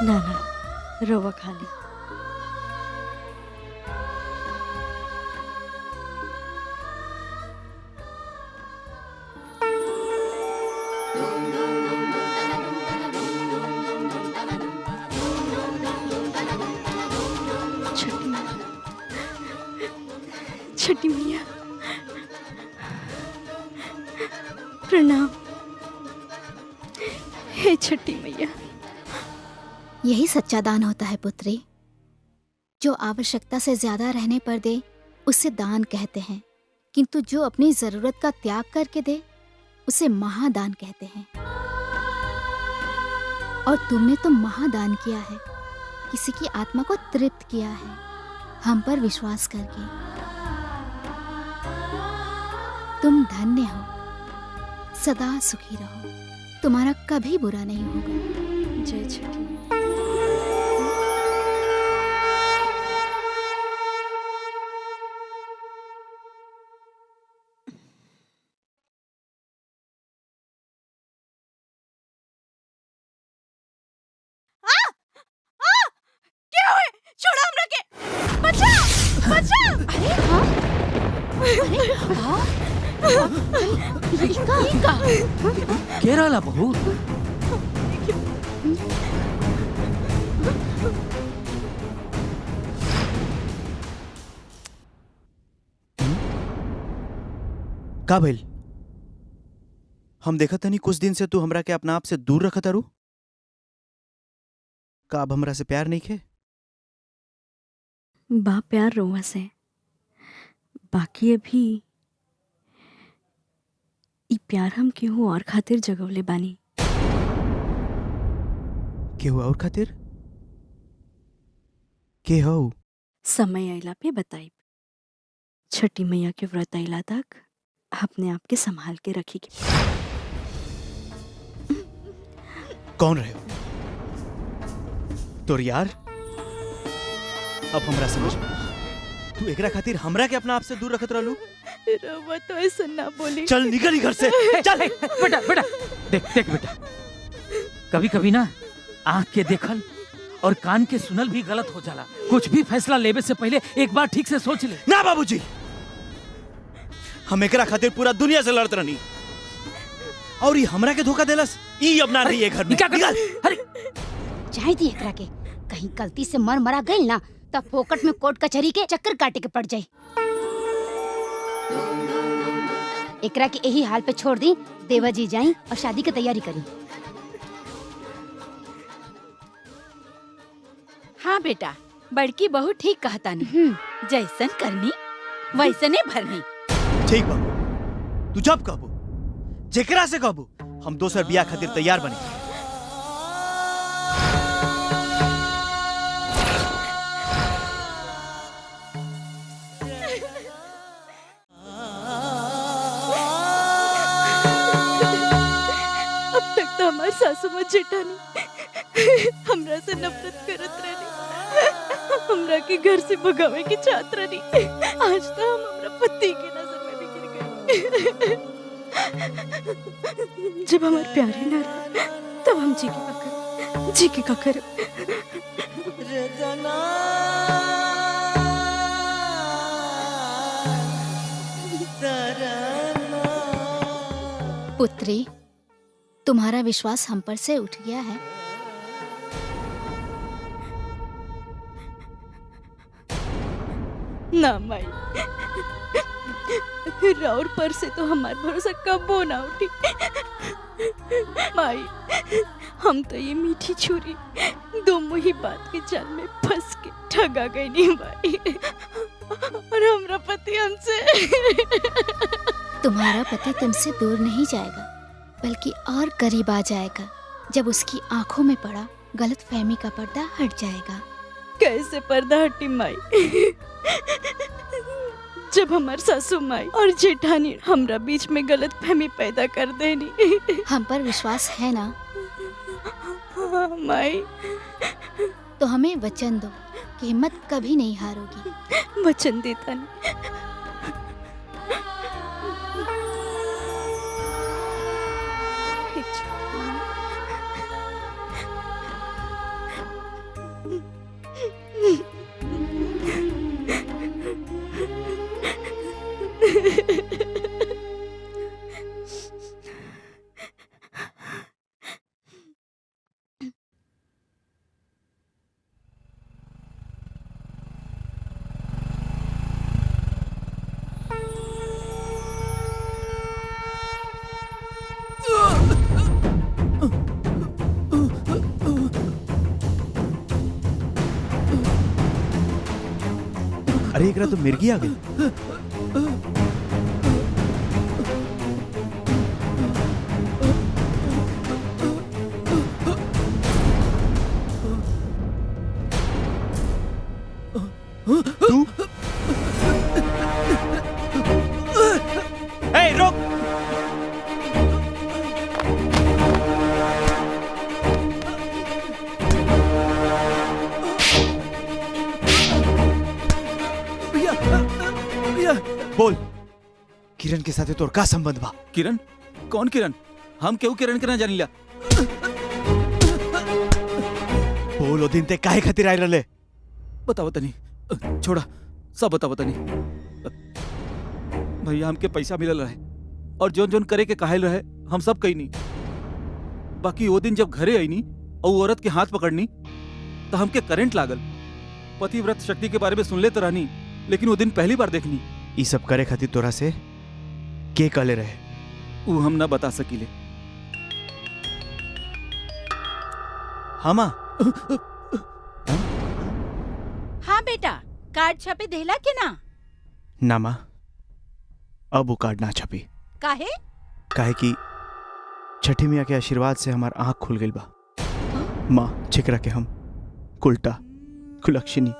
ना ना रवा खाली। छठी मैया प्रणाम। हे छठी मैया। यही सच्चा दान होता है पुत्री। जो आवश्यकता से ज्यादा रहने पर दे उसे दान कहते हैं, किंतु जो अपनी जरूरत का त्याग करके दे उसे महादान कहते हैं। और तुमने तो महादान किया है, किसी की आत्मा को तृप्त किया है हम पर विश्वास करके। तुम धन्य हो, सदा सुखी रहो, तुम्हारा कभी बुरा नहीं होगा। जय छठी। केरला बहू का भइल? हम देखत तनी कुछ दिन से तू हमरा के अपना आप से दूर रखत तारू। का अब हमरा से प्यार नहीं खे? बा प्यार रोवा से, बाकी अभी ई प्यार हम केहू और खातिर जगवले बानी। केहू और खातिर? के हो? समय आइला पे बताइब। छठी मैया के व्रत आइला तक अपने आप के संभाल के रखी के। कौन रहे हो? तोर यार? अब हमरा समझ में तू एकरा खातिर हमरा के अपना आप से दूर रखत रहलू। रवा तो ऐसा ना बोली। चल निकल घर से। चल बेटा बेटा देख देख बेटा, कभी कभी ना आंख के देखल और कान के सुनल भी गलत हो जाला। कुछ भी फैसला लेवे से पहले एक बार ठीक से सोच ले। ना बाबूजी, हम एकरा खातिर पूरा दुनिया से लड़त रहनी और ये हमरा के धोखा देलस। ई अब ना रही है घर में। निकल। अरे चाहे दी एकरा के, कहीं गलती से मर मरा गई ना तब फोकट में कोर्ट कचहरी के चक्कर काटे के पड़ जाए। एकरा के यही हाल पे छोड़ दी, देवा जी जाई और शादी की तैयारी करी। हाँ बेटा, बड़की बहू ठीक कहता नहीं। जैसन करनी वैसने भरनी। ठीक बाबू, तू जब कहबो जेकरा से कहबो हम दोसर बियाह खातिर तैयार बनी। अब तक तो हमार सासू माँ जेठानी हमरा से नफरत करत रहनी, हमरा के घर से भगावे की चाहत रहनी। आज तो हम हमरा पति के नजर में भी गिर गए। जब हमार प्यार ही ना रहा तब हम जी के का करो। पुत्री, तुम्हारा विश्वास हम पर से उठ गया है। ना माई, राउर पर से तो हमार भरोसा कबो ना उठी। माई, हम तो ये मीठी छुरी दो मुही बात के जाल में फंस के ठगा गई नहीं माई। और हमरा पति हमसे तुम्हारा पति तुमसे दूर नहीं जाएगा, बल्कि और करीब आ जाएगा। जब उसकी आंखों में पड़ा गलत फहमी का पर्दा हट जाएगा। कैसे पर्दा हटी माई? जब हमार सासू माई और जेठानी हमरा बीच में गलत फहमी पैदा कर देनी। हम पर विश्वास है ना? हाँ माई। तो हमें वचन दो कि हिम्मत कभी नहीं हारोगी। वचन देता नहीं। अरे एकरा तो मिर्गी आ गई। तू ए रुक। बोल, किरण के साथे तोर का संबंध बा? किरण? कौन किरण? हम केहू किरण के ना जानिला। बोल, ओ दिन ते काहे खातिर आइ रहले? बताओ तनी, छोड़ा, सब बताओ तनी। भैया हमके पैसा मिलल रहे और जोन जोन करे के काहेल रहे हम सब कही नहीं। बाकी वो दिन जब घरे आई नी और वो औरत के हाथ पकड़नी तो हमके करंट लागल। पतिव्रत शक्ति के बारे में सुन ले तो रहनी, लेकिन वो दिन पहली बार देखनी। ई सब करे खातिर तोरा से के कहले रहे? वो हम ना बता सकीले। हमा? हाँ बेटा, कार्ड छपे देला के ना? ना माँ, अब वो कार्ड ना छपी। काहे? काहे कि छठी मियाँ के आशीर्वाद से हमार आँख खुल गई बा। माँ, जेकरा के हम कुलटा, कुलक्षणी,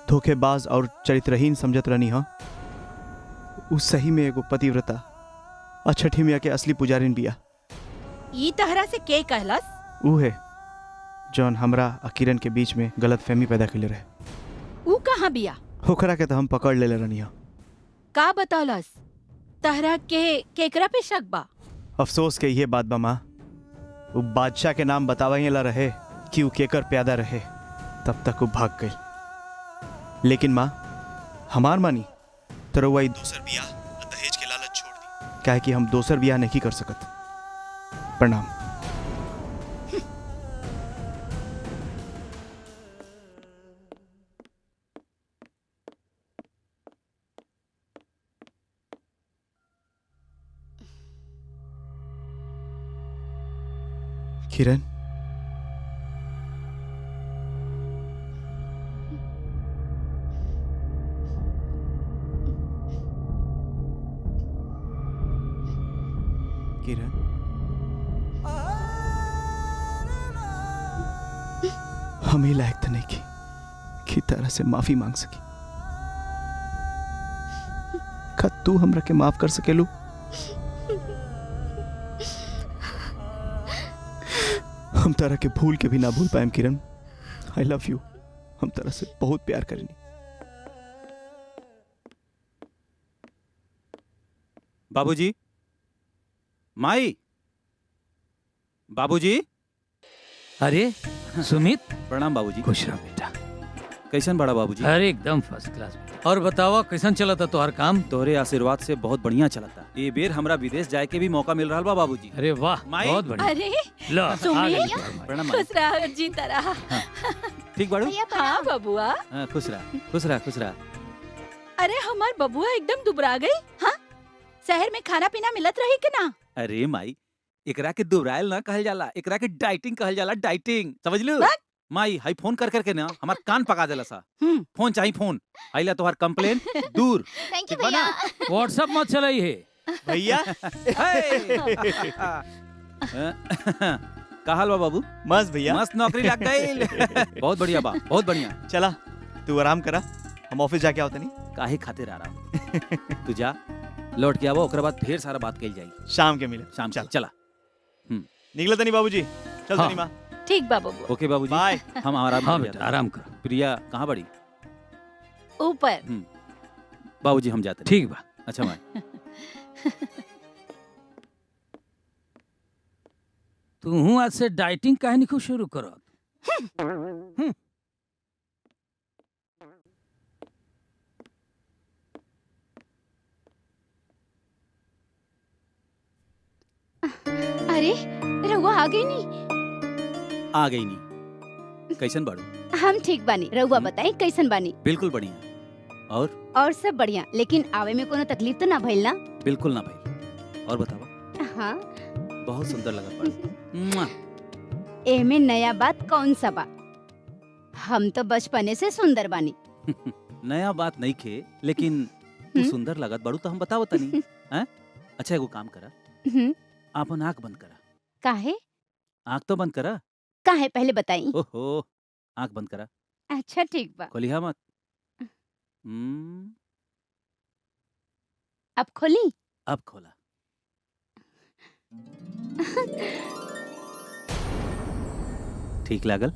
धोखेबाज और चरित्रहीन समझत रहनी हा, उस सही में एगो पतिव्रता और छठी मियाँ के असली पुजारिन बिया। ई तहरा से के कहलस? ऊ है जौन हमरा आ किरण के बीच में गलत फहमी पैदा कैले रहे। ऊ कहाँ बिया? होकरा के तो हम पकड़ ले रहनी हा। का बतावलस? तहरा के केकरा पे शक बा? अफसोस के ये बात बा माँ, वो बादशाह के नाम बतावाइला रहे कि वो केकर प्यादा रहे, तब तक वो भाग गई। लेकिन माँ, हमार मानी तो रउआ दोसर बियाह दहेज के लालच छोड़ दी, काहे कि हम दोसर बियाह नहीं कर सकत। प्रणाम। किरण, किरण, हम ही लायक तो नहीं कि तरह से माफी मांग सकी। का तू हमरा के माफ कर सकेलू? हम तरह के भूल के भी ना भूल पाएम किरण। I love you. हम तरह से बहुत प्यार करेंगे। बाबूजी, माई, बाबूजी। अरे सुमित, प्रणाम बाबूजी। खुश रहो बेटा। कैसन बड़ा बाबूजी? अरे एकदम फर्स्ट क्लास। और बतावा कैसन चला था तोहर काम? तोहरे आशीर्वाद से बहुत बढ़िया चला था। ये बेर हमरा विदेश जाए के भी मौका मिल रहा बा बाबूजी। अरे वाह, बहुत बढ़िया। अरे लो, आ गई। प्रणाम माई। खुश रह, जीता रहा। ठीक बाड़ू? हाँ बबुआ। हाँ, खुश रह, खुश रह, खुश रह। अरे हमार बबुआ एकदम दुबरा गई। हाँ, शहर में खाना पीना मिलत रही कि ना? अरे माई, एकरा के दुबराइल ना कहल जाला, एकरा के डाइटिंग कहल जाला, डाइटिंग। समझ लो माई। हाई फोन कर करके ना हमार कान पका देला सा। फोन चाहिए फोन। आइला तोहार कंप्लेन दूर। थैंक यू भैया। व्हाट्सएप मत चलाई है भैया। का हाल बा बाबू? मस्त भैया, मस्त नौकरी लग गई। बहुत बढ़िया बा, बहुत बढ़िया। चला तू आराम करा, हम ऑफिस जाके आवत नहीं। काहे खातिर आ रहा हूँ। तू जा, लौट के आवो, ओकरा बाद ढेर सारा बात कइल जाई। शाम के मिले। शाम चल चला। निकला तनी बाबूजी। चल हाँ। तनी माँ। ठीक बाबू। ओके बाबूजी। बाय। हम आराम हाँ कर बेटा, आराम कर। प्रिया कहाँ बड़ी? ऊपर। बाबूजी हम जाते हैं। ठीक बा। अच्छा माँ। तू आज से डाइटिंग काहे नहीं शुरू करो? अरे रहुआ आ गई नी। आ गई नी। कैसन बाड़ू? हम ठीक बानी, रहुआ बताई कैसन बानी? बिल्कुल बढ़िया। और सब बढ़िया, लेकिन आवे में कोनो तकलीफ तो ना भइल ना? बिल्कुल ना भाई। और बतावा। हाँ। बहुत सुंदर लगा बाड़ू। एमे नया बात कौन सा बा? हम तो बचपने से सुंदर बानी। नया बात नहीं खे, लेकिन तू सुंदर लगत बाड़ू तो हम बतावत तनी। हैं? अच्छा एगो काम करा, आपन आँख बंद करा। काहे? आँख तो बंद करा। काहे पहले बताई? ओहो, आँख बंद करा। अच्छा ठीक बा। खोलिहा मत। अब खोली? अब खोला। ठीक लागल?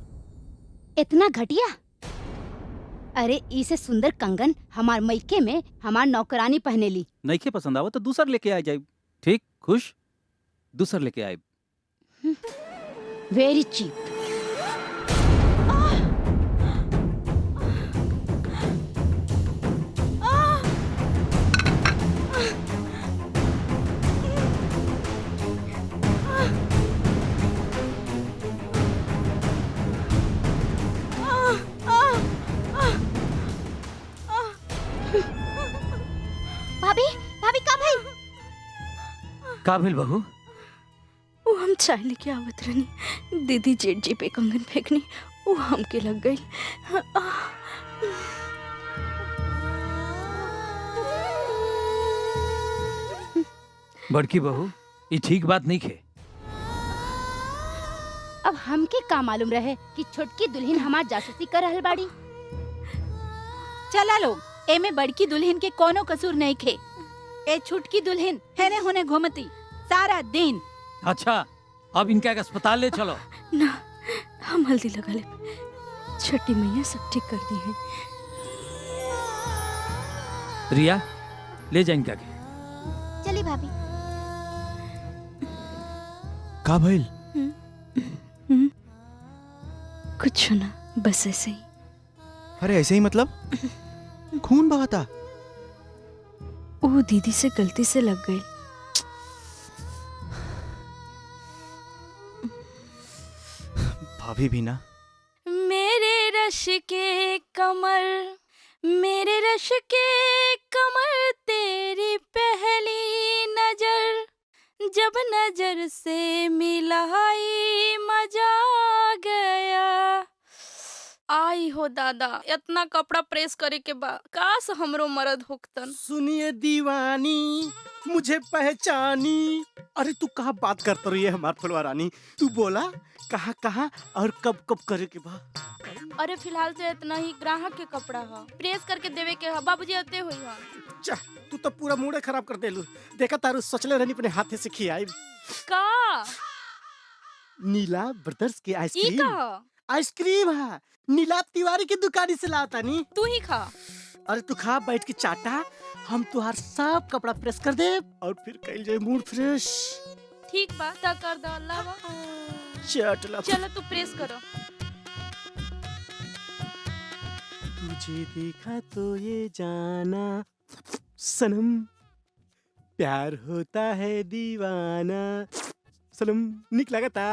इतना घटिया? अरे इसे सुंदर कंगन हमार मैके में हमार नौकरानी पहनेली। नइखे पसंद आवा तो दूसर लेके आ जाए। ठीक, खुश? दूसर लेके आए। वेरी चीप। भाभी, भाभी का भइल? का भेल बहू? वो हम चाय लेके आवत रहनी, दीदी जेठ जी पे कंगन फेंकनी, वो हमके लग गई। बड़की बहू, ये ठीक बात नहीं खे। अब हमके का मालूम रहे कि छोटकी दुल्हन हमार जासूसी कर रहल बाड़ी। चला लोग, एमे बड़की दुल्हन के कोनो कसूर नहीं खे। ए छुटकी दुल्हन हेने होने घूमती सारा दिन। अच्छा, अब इनका एक अस्पताल ले चलो। ना, हम हल्दी लगा ले, छठी मैया सब ठीक कर दी है। रिया, ले जा इनका के। चली भाभी। का भइल? कुछ ना, बस ऐसे ही। अरे ऐसे ही मतलब? खून बहाता? वो दीदी से गलती से लग गई। भाभी भी ना। मेरे रश के कमर, मेरे रश के कमर, तेरी पहली नजर, जब नजर से मिलाई मजा आ गया। आई हो दादा, इतना कपड़ा प्रेस करे के बाद काश हमरो मर्द होकतन। सुनिए दीवानी, मुझे पहचानी। अरे तू कहाँ बात करता रही है हमार फुलवा रानी? तू बोला कहाँ कहाँ और कब कब करे के बा? अरे फिलहाल से इतना ही, ग्राहक के कपड़ा है, प्रेस करके देवे के है। बाबूजी आते हुई है। जा, तू तो पूरा मूड खराब कर देलू। देखा तारू सोचले रहनी अपने हाथे से खियाई। का? नीला ब्रदर्स की ई आइसक्रीम। का? आइसक्रीम है, नीला तिवारी की दुकानी से लाता नी। तू ही खा। अरे तू खा, बैठ के चाटा, हम तुहार सब कपड़ा प्रेस कर दे और फिर कल जाए मूड फ्रेश। ठीक बा, ता कर दो। अल्लाह चटला। चलो तू प्रेस करो। तुझे देखा तो ये जाना सनम, प्यार होता है दीवाना। सनम निक लगता।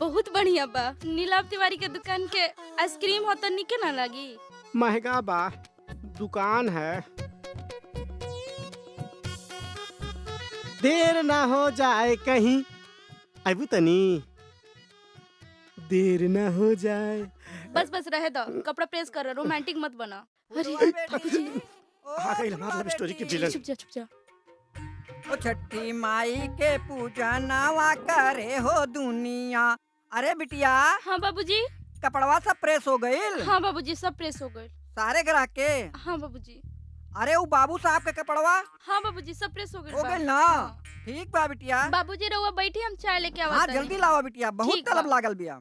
बहुत बढ़िया बा। नीलाभ तिवारी के दुकान के आइसक्रीम हो तो निके ना लगी। महंगा बा, दुकान है। देर ना हो जाए कहीं, आबू तनी, देर ना हो जाए। बस बस रहे दो, कपड़ा प्रेस करो, रोमांटिक मत बना। अरे आ गई हमारी लव स्टोरी की विलन। चुप जा चुप जा। ओ छठी माई के पूजा नावा करे हो दुनिया। अरे बिटिया। हाँ बाबूजी। कपड़वा सब प्रेस हो गईल? हाँ बाबूजी, सब प्रेस हो गईल। सारे ग्राहक के? हाँ बाबूजी। अरे वो बाबू साहब के कपड़वा हाँ बाबूजी सब प्रेस हो हो गए गइल ना? ठीक बा बिटिया। बाबूजी रहुआ बैठी हम चाय लेके आवा हाँ तानी। जल्दी लावा बिटिया, बहुत ठीक तलब बा। लागल बिया।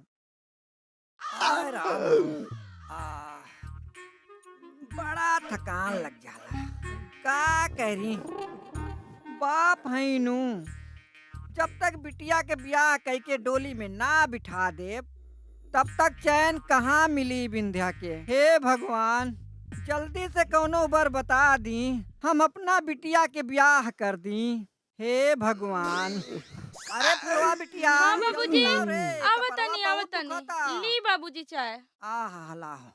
आय राम। बड़ा थकान लग जाला। का करी बाप है नू, जब तक बिटिया के ब्याह कई के डोली में ना बिठा दे तब तक चैन कहाँ मिली विंध्या के। हे भगवान जल्दी से कौनो बर बता दी, हम अपना बिटिया के ब्याह कर दी। हे भगवान। अरे फुलवा बिटिया। हाँ बाबूजी जल्दी लाओ रे, आवत कपड़वा नहीं बहुत आवत नहीं। दुखाता। ली बाबूजी चाय। आहा लाओ।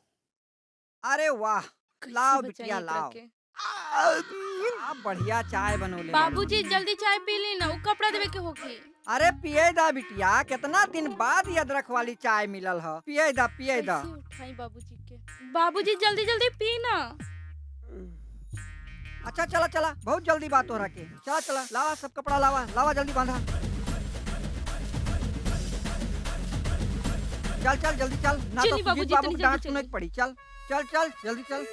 अरे वाह लाओ बिटिया बचाई एकरा लाओ। के। आप बढ़िया चाय बनोले। बाबूजी जल्दी चाय पी ली ना, उ कपड़ा देवे के होखी। अरे पिए दा बिटिया, कितना दिन बाद ये अदरक वाली चाय मिलल ह। पिए दा पिए दा। कैसे उठाई बाबूजी के? बाबूजी जल्दी जल्दी पी ना। अच्छा चला चला, बहुत जल्दी बात हो रहा के। चला चला लावा सब कपड़ा लावा, लावा जल्दी बांधा। चल चल जल्दी चल, ना तो चलिए बाबूजी, सुजीत बाबू इतनी की जल्दी डांट चलिए। सुने की पड़ी। चल चल चल जल्दी चल।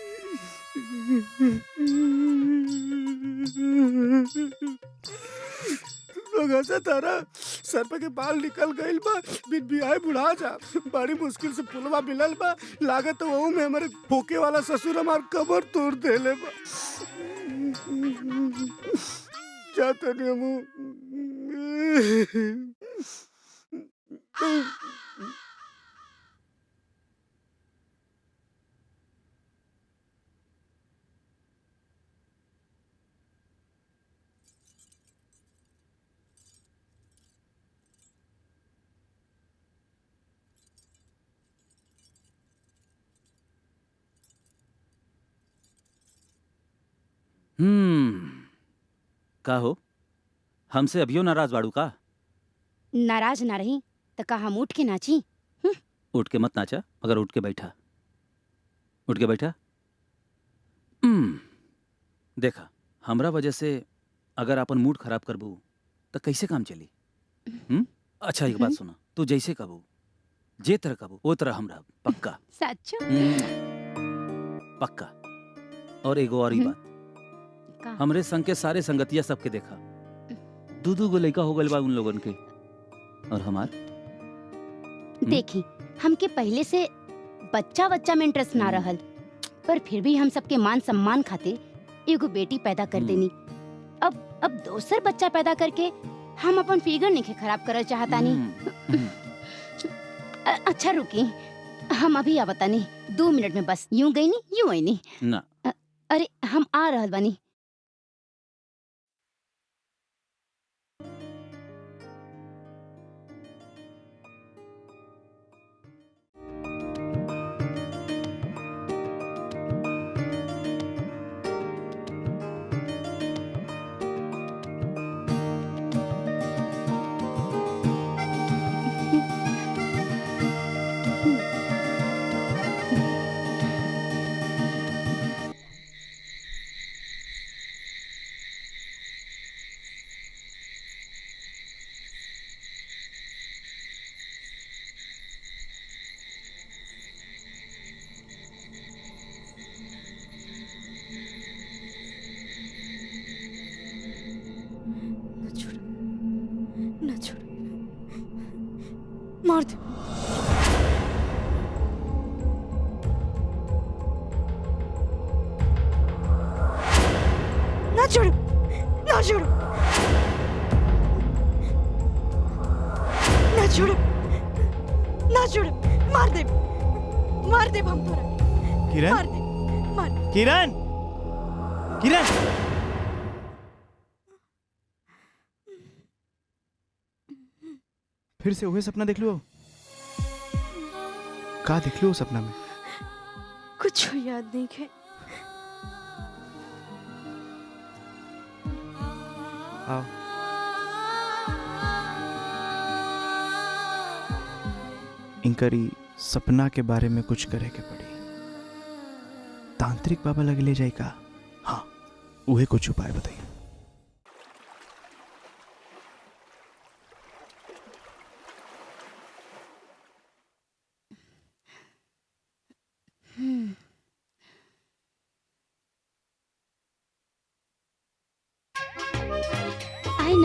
लोग हंसा तारा, सर पे के बाल निकल गइल बा, बिन बियाह बुढ़ा जा। बड़ी मुश्किल से पुलवा मिलल बा, लागत वहू में हमारे फोके वाला ससुर हमार कबर तोड़ देले बा। जाते नहीं हमू। का हो, हमसे अभियो नाराज बाड़ू का? नाराज ना रही तो का हम उठ के नाची? उठ के मत नाचा, मगर उठ के बैठा। उठ के बैठा। देखा, हमरा वजह से अगर अपन मूड खराब करबू तो कैसे काम चली? अच्छा एक बात सुना, तू जैसे कबू, जे तरह कबू वो तरह हमरा पक्का। सच्चो? पक्का। और एगो और ही बात, हमरे संग के सारे संगतिया सबके देखा, दू गो लड़का हो गइल बा उन लोगन के, और हमार देखी हमके पहले से बच्चा में इंटरेस्ट ना रहल, पर फिर भी हम सबके मान सम्मान खातिर एगो बेटी पैदा कर देनी। अब दोसर बच्चा पैदा करके हम अपन फिगर नहीं खराब करल चाहतानी। अच्छा रुकी, हम अभी आवतानी, 2 मिनट में बस। यूं गई नी यूं आई नी ना। अरे हम आ रहल बानी। मार दे। ना छोड़ो, ना छोड़ो, ना छोड़ो, ना छोड़ो, मार दे हम तोरा। किरण? मार दे, मार। किरण, किरण, फिर से वही सपना देख लो। का देख लो सपना में? कुछ याद नहीं है। आओ। इनकरी सपना के बारे में कुछ करे के पड़ी। तांत्रिक बाबा लगे ले जाए का? हाँ, उहे कुछ उपाय बताइए।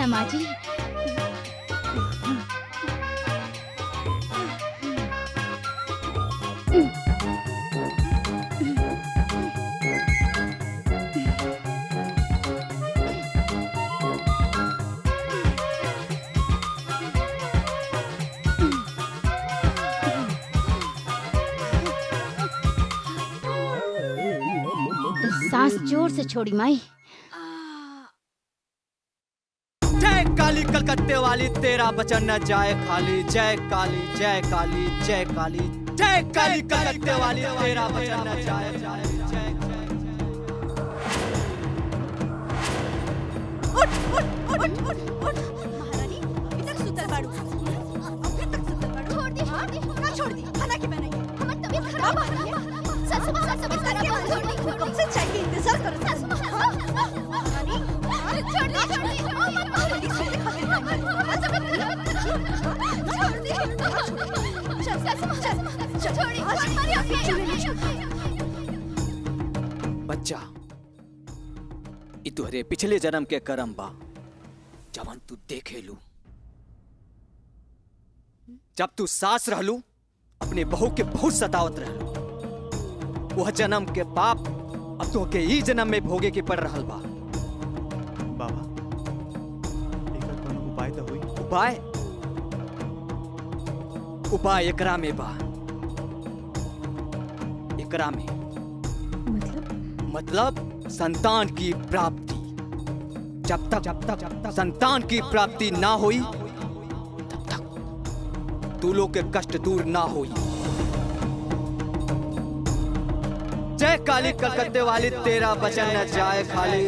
ना माँ जी। सांस जोर से छोड़ी माई। जय काली कलकत्ते वाली तेरा वचन न जाए खाली। जय काली जय काली जय काली। जय काली कलकत्ते वाली तेरा वचन न जाए खाली। जय उठ उठ उठ उठ उठ महारानी इधर सुतल बाड़ू। अबे तक सुतल बाड़ू। छोड़ दी ना छोड़ दी। खाना के बनाई हमर तबीयत खराब है। सासू मां तबीयत खराब है। छोड़ दी। कब से चाय के इंतजार कर सासू मां। महारानी छोड़ दी छोड़ दी। महारानी सोने खातिर हमर तबीयत खराब है। छोड़ दी। सासू मां छोड़ी हमारी अभी बच्चा ई तुहरे पिछले जन्म के कर्म बा जवन तू देखेलू। जब तू सास रहलू अपने बहू के बहुत सतावत रहलू। वह जन्म के पाप अब तो के ई जन्म में भोगे के पड़ रहल बा। बाबा एकर कोनो उपाय तो होई? उपाय उपाय एकरा में बा। एकरा में मतलब संतान की प्राप्ति। जब तक संतान की प्राप्ति ना होई तब तक तू लोग के कष्ट दूर ना होई। जय काली कलकत्ते वाली तेरा वचन न जाए खाली।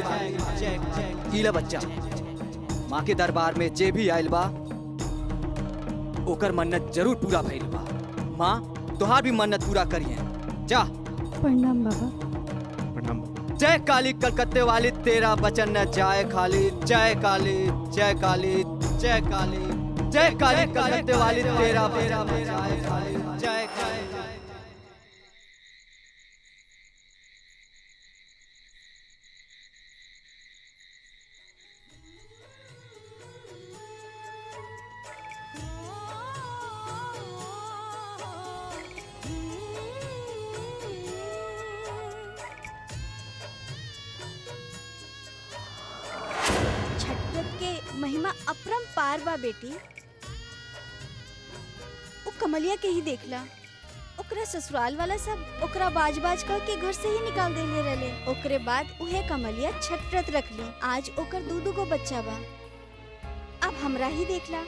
कीला बच्चा माँ के दरबार में जे भी आयल बा ओकर मन्नत जरूर पूरा भइल बा। माँ तोहार भी मन्नत पूरा करिए। जा। प्रणाम बाबा। प्रणाम। जय काली कलकत्ते वाली तेरा वचन न जाए खाली। जय काली जय काली जय काली। जय काली कलकत्ते वाली तेरा वचन न जाए खाली। जय काली। महिमा अपरंपार बा बेटी। ओ कमलिया के ही देखला। ओकरा ससुराल वाला सब ओकरा बाज बाज कह के घर से ही निकाल देले रहले। ओकरे बाद उहे कमलिया छठ व्रत रखली। आज ओकर दू गो बच्चा बा। अब हमरा ही देखला।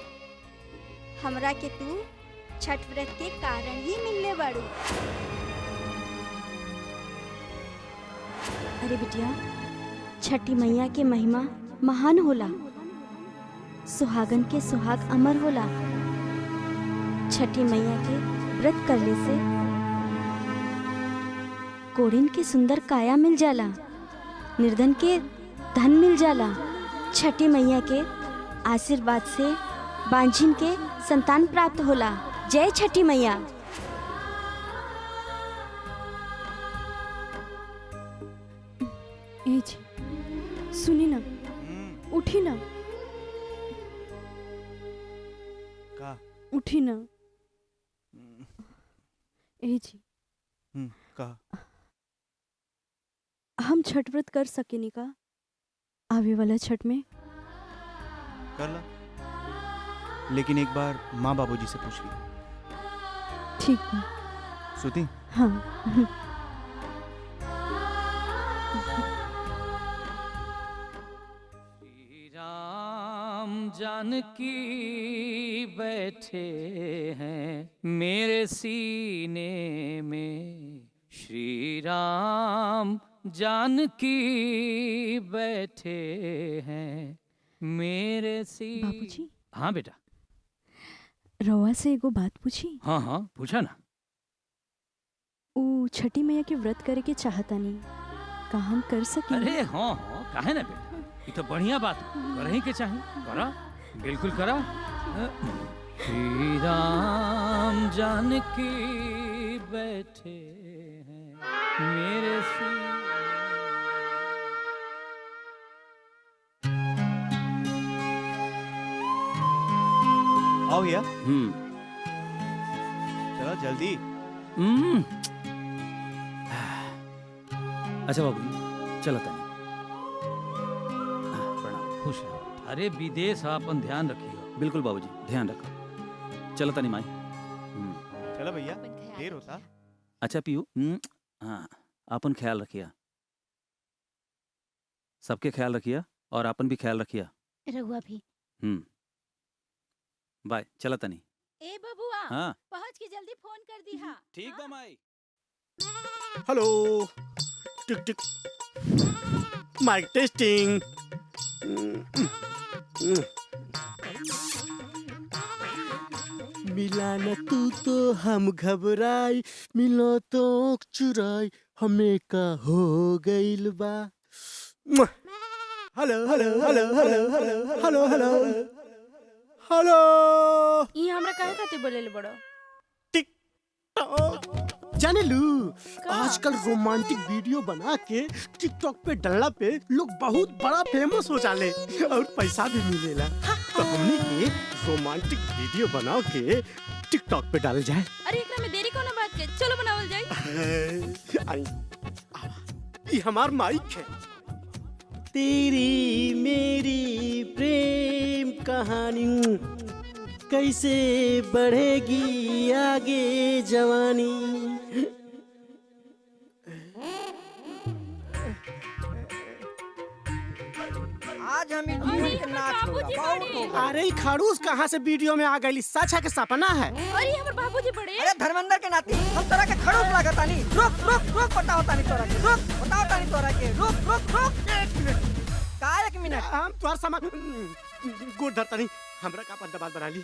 हमरा के तू छठ व्रत के कारण ही मिलने बाड़ू। अरे बिटिया छठी मैया के महिमा महान होला। सुहागन के सुहाग अमर होला। छठी मैया के व्रत करले से कोड़िन के सुंदर काया मिल जाला। निर्धन के धन मिल जाला। छठी मैया के आशीर्वाद से बांझिन के संतान प्राप्त होला। जय छठी मैया। ए जी सुनी ना, उठी ना, का उठी ना। ए जी का हम छठ व्रत कर सकेनी का आवे वाला छठ में? कर ला, लेकिन एक बार माँ बाबूजी से पूछ ली। ठीक है। सुती? हाँ। राम जानकी बैठे हैं मेरे सीने में। श्री राम जानकी बैठे हैं मेरे सीने। बाबूजी। हाँ बेटा। रवा से एगो बात पूछी? हाँ हाँ पूछा ना। ओ छठी मैया के व्रत करे के चाहता नहीं, का हम कर सके? अरे हाँ हाँ काहे ना बेटा, ये तो बढ़िया बात करही के चाहिए। करा, बिल्कुल करा। श्री राम जानकी बैठे हैं मेरे सीने। आओ भैया हम्म चलो जल्दी। हम्म। अच्छा बाबूजी चलो तनी। प्रणाम। खुश रहो। अरे विदेश है, अपन ध्यान रखियो। बिल्कुल बाबूजी ध्यान रखो। चलो तनी माई। चलो भैया देर होता। अच्छा पीयू। हाँ अपन ख्याल रखिया, सबके ख्याल रखिया और अपन भी ख्याल रखिया। रहुआ भी। बाय। चला तनी। ए बबुआ हाँ पहुंच के जल्दी फोन कर दी हा। ठीक बा माई। हेलो टिक टिक माइक टेस्टिंग। मिला न तू तो हम घबराई, मिलो तो आँख चुराई, हमें का हो गइल बा। Hello hello hello hello hello hello hello hello. ई हमरा काहे खातिर बोलेले बड़ो? जाने लू आजकल रोमांटिक वीडियो बना के टिकटॉक पे डालना पे लोग बहुत बड़ा फेमस हो जाले और पैसा भी मिलेला। तो हमने के रोमांटिक वीडियो बना के टिकटॉक पे डाल जाए। अरे एकरा में देरी कोनो बात के, चलो बनावल जाए। ये हमार माइक है। तेरी मेरी प्रेम कहानी कैसे बढ़ेगी आगे जवानी। आज हम इस जीवन के नाच होगा बहुत होगा। अरे ये खड़ूस कहाँ से वीडियो में आ गई? सच है कि सपना है? अरे हमर बाबूजी बड़े। अरे धर्मेंद्र के नाती हम तोरा के खड़ूस लागता नहीं। रुक रुक रुक बताओ तानी तोरा के, रुक बताओ तानी तोरा के, रुक रुक रुक 1 मिनट का 1 मिनट। हम तोहर सामान गोड़ धरता नहीं। हमरा का दबाद बना ली।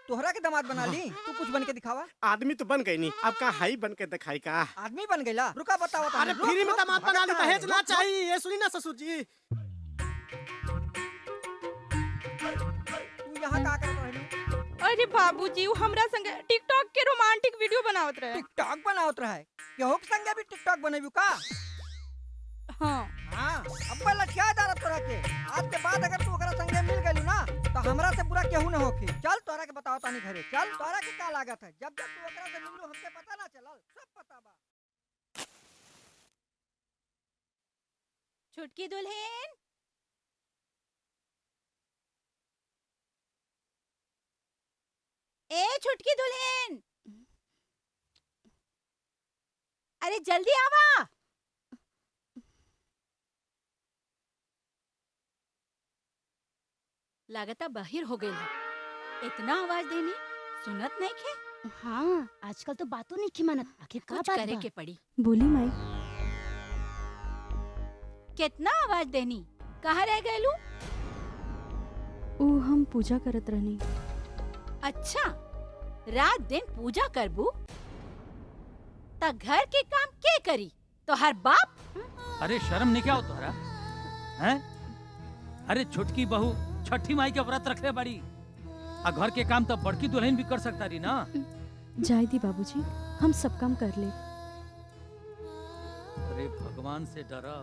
तोहरा के दामाद बना ली। तू कुछ बन के दिखावा। आदमी तो बन गई नहीं, अब का हाई बन के दिखाई का? आदमी बन गईला। रुका बताओ तानी। अरे फ्री में दामाद बना ली, दहेज ना चाहिए। सुनी ना ससुर जी। तू यहाँ का करत रहलू? अरे बाबूजी वो हमरा संगे टिकटॉक के रोमांटिक वीडियो बनावत रहे। टिकटॉक बनावत रहे? केहू के संगे भी टिकटॉक बनेबू का? हाँ हाँ अब लठिया दारा तोरा के। आज के बाद अगर तू ओकरा संगे मिल गइलू ना तो हमरा से बुरा केहू न होखी। चल तोरा के बताओ तानी घरे। चल तोरा के का लागत है? जब तू ओकरा से मिललू हमके पता ना चलल? सब पता बा। छुटकी दुल्हन ए छुटकी दुल्हन, अरे जल्दी आवा। लागता बाहिर हो गई है। इतना आवाज देनी सुनत नहीं खे। हाँ आजकल तो बातों नहीं की मानत। आखिर का कुछ बात करे बा? के पड़ी। बोली माई। कितना आवाज देनी, कहाँ रह गए? ओ हम पूजा करत रहनी। अच्छा रात दिन पूजा करबू त घर के काम के करी? तो हर बाप। अरे शर्म नहीं क्या हो तोहरा? हैं? अरे छोटकी बहू छठी माई के व्रत रखले बड़ी आ घर के काम तो बड़की दुल्हन भी कर सकता रही ना। जाय दी बाबूजी, हम सब काम कर ले। अरे भगवान से डरा।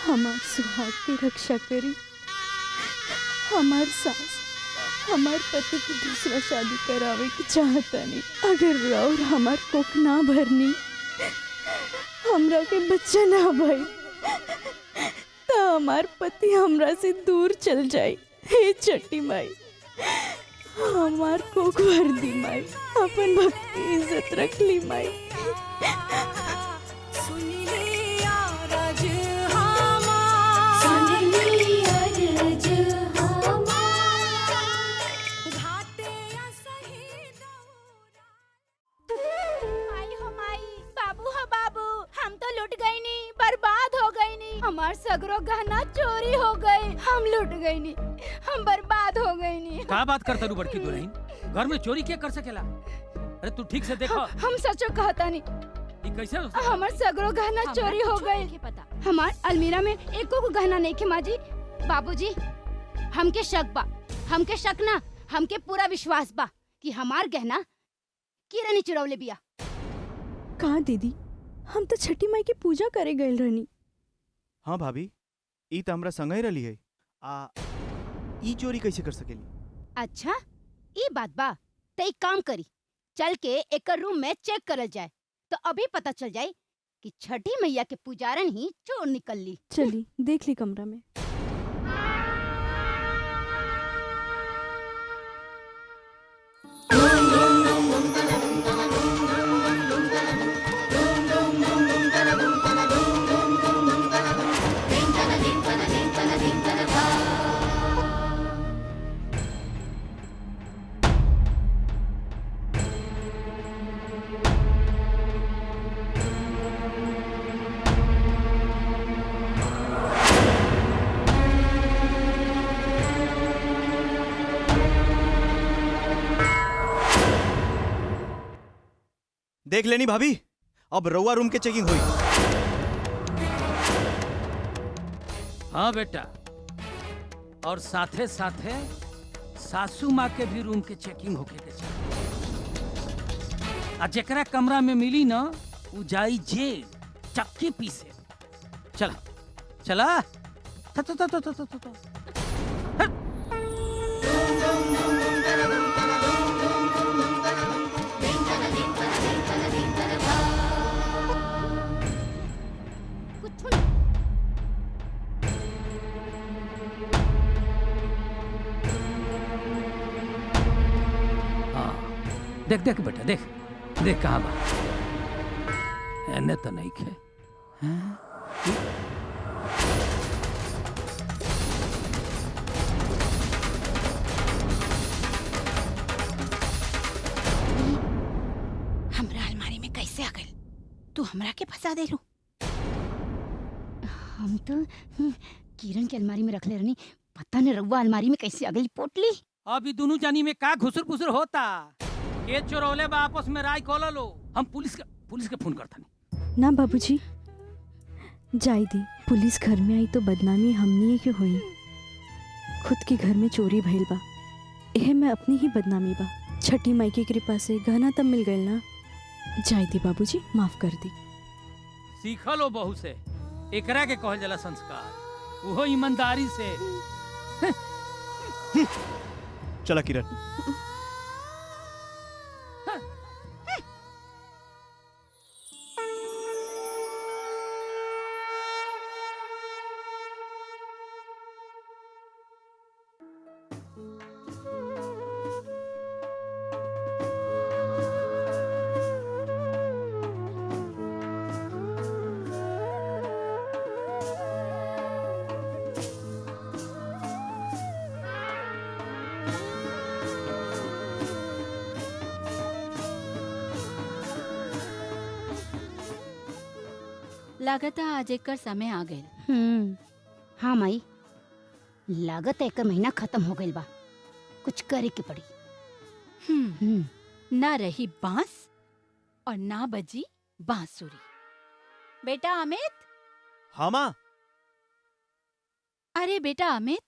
हमार सुहाग की रक्षा करी। हमार सास हमार पति की दूसरा शादी करावे की चाहता नहीं। अगर और हमार कोख ना भरनी, हमरा के बच्चा ना भाई, तो हमार पति हमरा से दूर चल जाए। हे छठी माई, हमार कोख भर दी माई, अपन भक्त की इज्जत रख ली माई। हमार सगरो गहना चोरी हो गए, हम लुट गई नी, हम बर्बाद हो गई नी। का बात करता रू बड़की दुल्हन? घर में चोरी क्या कर सकेला? अरे तू ठीक से देखो। हम सचो कहता नी, ये कैसे हो सकता? हमार सगरो गहना चोरी हो गए। हमार अलमीरा में एको को गहना नहीं खे माँ जी। बाबूजी, हमके शक बा, हमके शक ना, हमके पूरा विश्वास बा कि हमार गहना किरण चुरौले बिया। कहाँ दीदी, हम तो छठी माई की पूजा करे गए रहनी। हाँ भाभी, ई त हमरा संग ही रली है। ई चोरी कैसे कर सकेली? अच्छा, ई बात बा। तो एक काम करी, चल के एक रूम में चेक करल जाए, तो अभी पता चल जाए कि छठी मैया के पुजारन ही चोर निकल ली। चली देख ली कमरा में। देख लेनी भाभी, अब रउआ रूम के चेकिंग हुई। हाँ बेटा, और साथे साथे सासू माँ के भी रूम के चेकिंग होके के चाहिए। आ जेकरा कमरा में मिली ना, उ जाई जेल, चक्की पीसे। चला चला तो तो तो तो तो तो तो। देख देख बेटा, देख देख कहाँ बा। एने तो नहीं खे। हमरा अलमारी में कैसे आ गई? तू हमरा के फंसा दे लू। हम तो किरण के अलमारी में रख ले रहनी, पता नहीं रउआ अलमारी में कैसे आ गई पोटली। अभी दोनों जानी में का घुसर पुसर होता? के चोरौले बा आपस में राय खोला लो। हम पुलिस के फोन करता नहीं। ना बाबूजी, जाई दी। पुलिस घर में आई तो बदनामी हमनी के हुई। खुद के घर में चोरी भइल बा, एहे में अपनी ही बदनामी बा। छठी माई की कृपा से गहना तब मिल गइल ना। जाई दी बाबूजी, माफ कर दी। सीख लो बहू से, एकरा के कहल जाला संस्कार, वो ईमानदारी से। चला किरण। लागत आज एक समय आ गए। हाँ माई, लागत एक महीना खत्म हो गइल बा, कुछ करे के पड़ी। ना रही बांस और ना बजी बांसुरी। बेटा अमित। हाँ माँ। अरे बेटा अमित,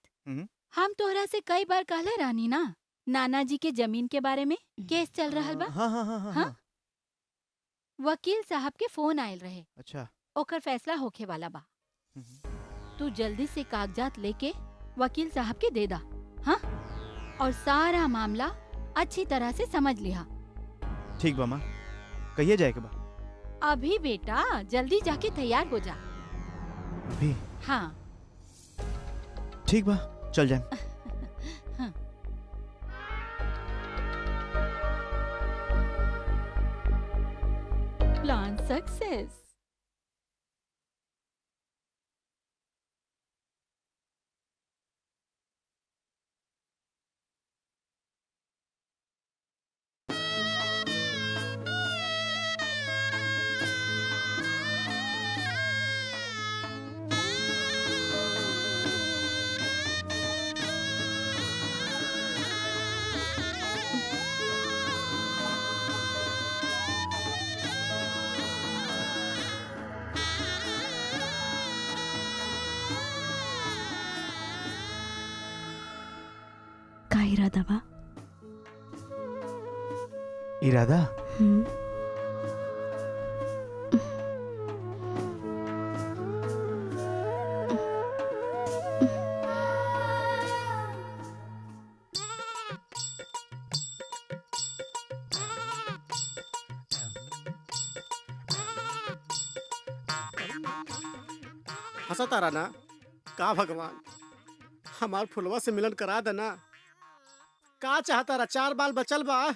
हम तोहरा से कई बार कहले रानी ना, नाना जी के जमीन के बारे में केस चल रहा बा। हाँ हाँ हाँ हाँ। वकील साहब के फोन आयल रहे। अच्छा। ओकर फैसला होखे वाला बा। तू जल्दी से कागजात लेके वकील साहब के दे दा, हाँ? और सारा मामला अच्छी तरह से समझ लिया। ठीक बा माँ, कहिए जाए के बा? अभी बेटा जल्दी जाके तैयार हो जा। अभी? हाँ। ठीक बा, चल जाए। हाँ। Plan success. का इरादा बा? इरादा? हंसा तारा ना का भगवान, हमार फुलवा से मिलन करा देना। का चाहता रहा, 4 बाल बचल बा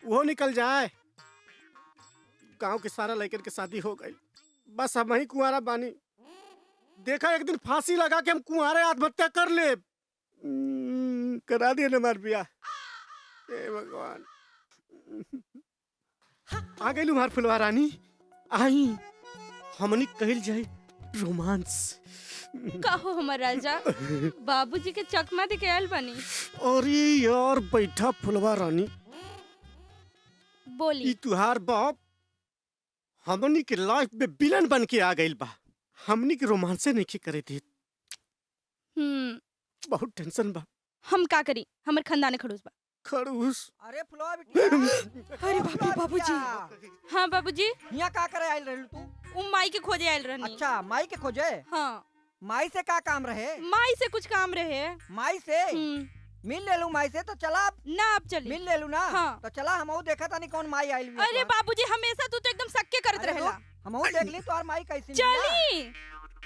वो निकल जाए। गांव के सारा लड़कन के शादी हो गई, बस हम ही कुंवारा बानी। देखा एक दिन फांसी लगा के हम कुंवारे आत्महत्या कर ले। करा दिया ना मार बिया। हे भगवान, आ गई मार फुलवा रानी। आई हमनी कहल जाए रोमांस। का हो हमार राजा, बाबूजी के चकमा दे के आयल बनी। अरे यार बैठा फुलवा रानी, बोली। ई तुहार बाप हमनी के लाइफ में विलन बन के आ गइल बा। हमनी के रोमांसे नहीं करे थे। बहुत टेंशन बा। हम का करी, हमर खानदान खड़ूस बा। खड़ूस? अरे फुलवा बिटिया। अरे बाबू बाबूजी। हाँ बाबूजी। यहाँ का करे आयल रहलू तू? माई के खोजे आयल रहनी। अच्छा माई के खोजे? हाँ। माई से का काम रहे? माई से कुछ काम रहे। माई से? मिल ले लू माई से तो चला। ना अब चली। मिल ले लू ना? हाँ। तो चला हमहू देखा था नहीं कौन माई आयल भी। अरे बाबूजी हमेशा तू तो एकदम सक्के करत रहेला। हमहू देख ली तो माई कैसी। चली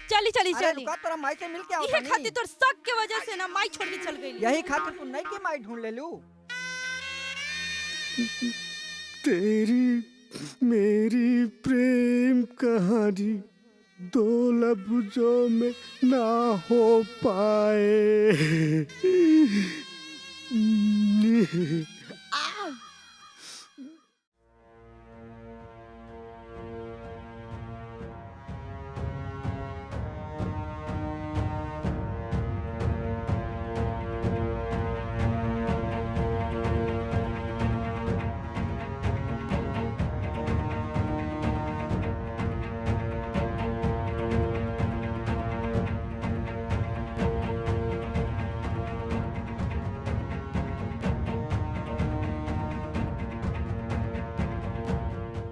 चली चली चली। तोरा माई से मिल के आओ। यही खातिर तोर शक के वजह से ना माई छोड़ के चल गई। यही खातिर तू नहीं के माई ढूंढ ले लू। तेरी मेरी प्रेम कहानी 2 लफ्जों में ना हो पाए।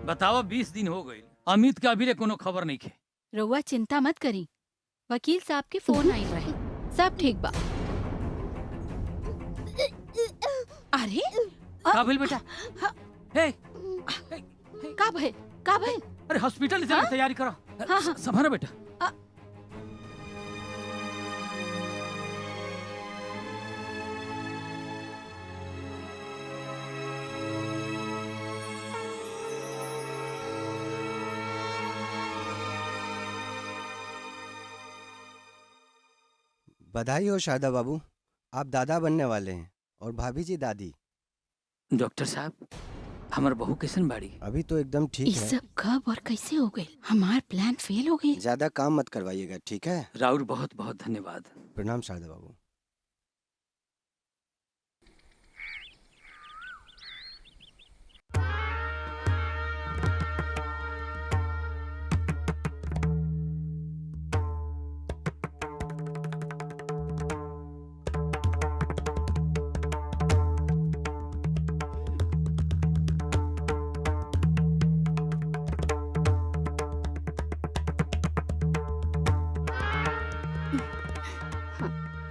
बताओ 20 दिन हो गए, अमित का अभी रे कोनो खबर नहीं खे। रउआ चिंता मत करी, वकील साहब के फोन आई रहे, सब ठीक बा। अरे का भइल बेटा? हे का भइल? का भइल? अरे हॉस्पिटल जाने की तैयारी करो। हाँ, हाँ। संभालो बेटा। बधाई हो शारदा बाबू, आप दादा बनने वाले हैं और भाभी जी दादी। डॉक्टर साहब, हमार बहू कैसन बाड़ी? अभी तो एकदम ठीक है। सब कब और कैसे हो गई? हमार प्लान फेल हो गई। ज्यादा काम मत करवाइएगा, ठीक है? राउर बहुत बहुत धन्यवाद। प्रणाम शारदा बाबू।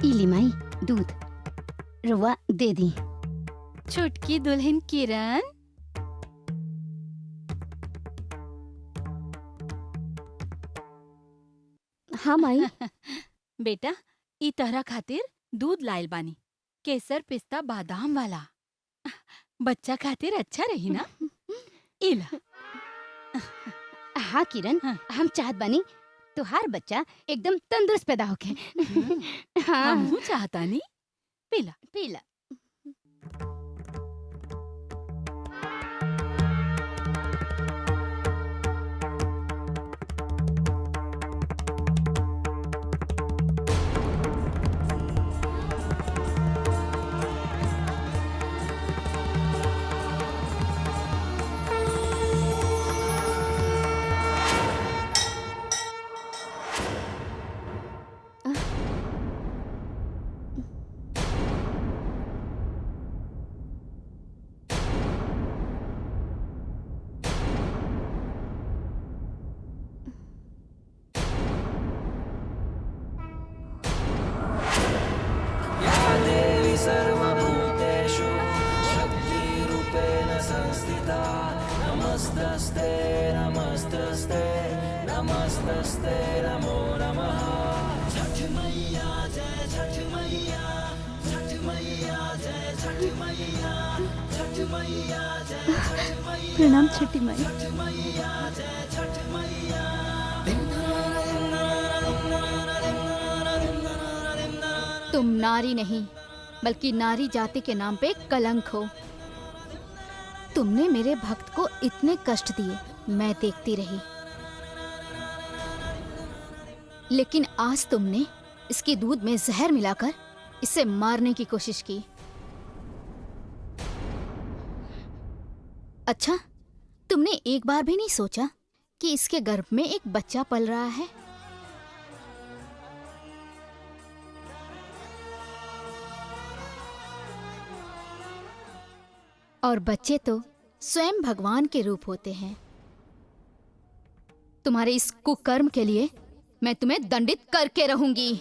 इली माई दूध रवा दे दी। छुटकी दुल्हन किरण, हाँ माई। बेटा ई तहरा खातिर दूध लाइल बानी, केसर पिस्ता बादाम वाला। बच्चा खातिर अच्छा रही ना। इला। हाँ किरण, हम चाहत बानी तुहार बच्चा एकदम तंदुरुस्त पैदा होके। हाँ हमहू चाहतानी। पीला पीला। सर्वभूतेषु शक्तिरूपेण संस्थिता नमस्तस्ते नमस्तस्ते नमस्तस्ते नमो नमः। छठ मैया जय छठ मैया, छठ मैया जय छठ मैया, छठ मैया जय छठ मैया। प्रणाम छठी माई। छठ मैया जय छठ मैया। तुम नारी नहीं बल्कि नारी जाति के नाम पे कलंक हो। तुमने मेरे भक्त को इतने कष्ट दिए, मैं देखती रही, लेकिन आज तुमने इसके दूध में जहर मिलाकर इसे मारने की कोशिश की। अच्छा, तुमने एक बार भी नहीं सोचा कि इसके गर्भ में एक बच्चा पल रहा है? और बच्चे तो स्वयं भगवान के रूप होते हैं। तुम्हारे इस कुकर्म के लिए मैं तुम्हें दंडित करके रहूंगी।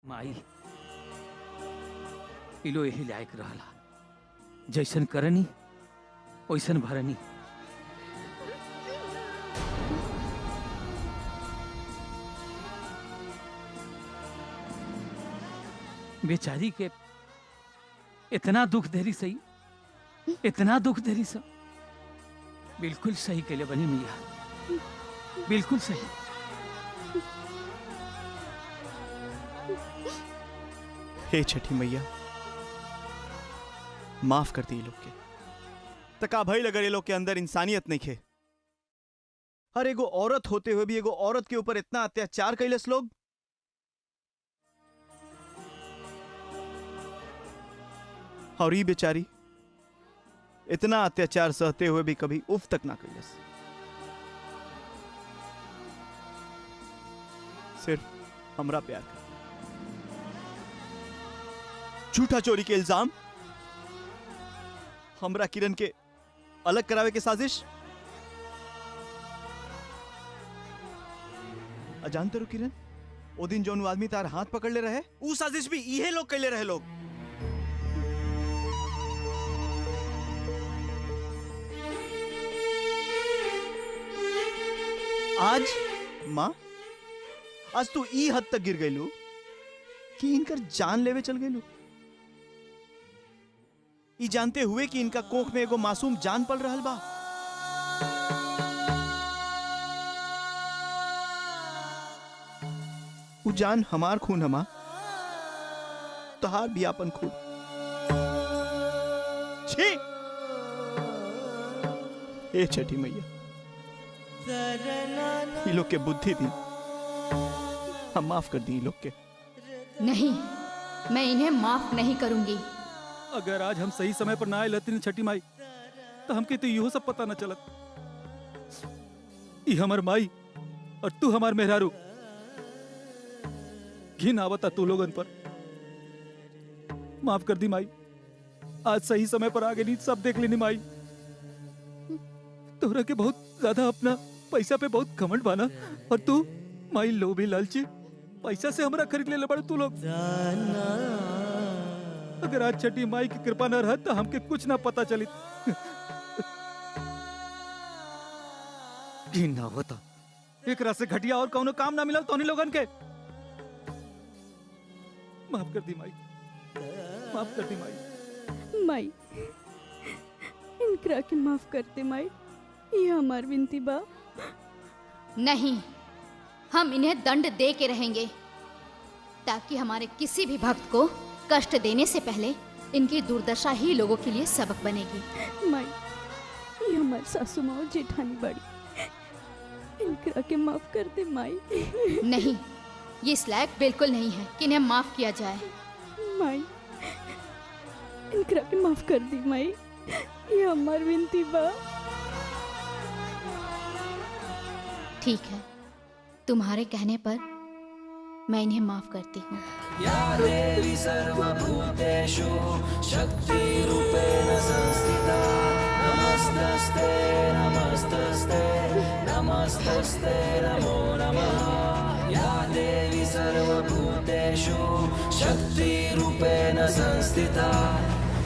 माई इलो यही लायक रहला, जैसन करनी वैसन भरनी। बेचारी के इतना दुख देरी सही, इतना दुख देरी सब बिल्कुल सही के लिए बनी मैया, बिल्कुल सही। हे छठी मैया, माफ कर दी लोग के तका भई लगर ये लोग के अंदर इंसानियत नहीं खे। हर एगो औरत होते हुए भी एगो औरत के ऊपर इतना अत्याचार कैलस लोग। और ये बेचारी इतना अत्याचार सहते हुए भी कभी उफ तक ना कैलस। सिर्फ हमरा प्यार कर, झूठा चोरी के इल्जाम, हमरा किरण के अलग करावे के साजिश। अजानते रो किरण, ओ दिन जौन आदमी तार हाथ पकड़ ले रहे, ऊ साजिश भी इहे लोग कैले रहे लोग। आज माँ, आज तू ई हद तक गिर गईलू कि इनकर जान लेवे चल गईलू, ई जानते हुए कि इनका कोख में एगो मासूम जान पल रहल बा। उ जान हमार खून हमा, तहार भी आपन खून। छी! हे छठी मैया, ये लोग के बुद्धि दी, हम माफ कर दी लोग के। नहीं, मैं इन्हें माफ नहीं करूंगी। अगर आज हम सही समय पर ना आए लती छठी माई, तो हमके तो इहो सब पता न चलत। ई हमर माई और तू हमार मेहरारू। घिन आवता तू लोगन पर। माफ कर दी माई, आज सही समय पर आगे नहीं, सब देख लेनी माई। तोरा के बहुत ज्यादा अपना पैसा पे बहुत घमंड बाना, और तू माई लोभी लालची पैसा से हमरा खरीद ले बड़ तू लोग। अगर आज छठी माई की कृपा न रहत तो हमके कुछ ना पता चली। घिन आवता, एकरा से घटिया और कौनो काम ना मिलल तोनी लोगन के। माफ कर दी माई, माफ कर दी माई। माई, इनकरा के माफ करते माई, ये हमार विनती बा। नहीं, हम इन्हें दंड दे के रहेंगे, ताकि हमारे किसी भी भक्त को कष्ट देने से पहले इनकी दुर्दशा ही लोगों के लिए सबक बनेगी। माई, ये हमार सासू माँ और जेठानी बड़ी, इनकरा के माफ कर दे माई। नहीं, ये इस लायक बिल्कुल नहीं है कि इन्हें माफ किया जाए। माई, इनकरा के माफ कर दी माई, ये हमार विनती बा। ठीक है, तुम्हारे कहने पर मैं इन्हें माफ करती हूँ। या देवी सर्वभूतेषु शक्तिरूपेण संस्थिता नमस्तस्ते नमस्तस्ते नमस्तस्ते नमो नमः। या देवी सर्वभूतेषु शक्तिरूपेण संस्थिता।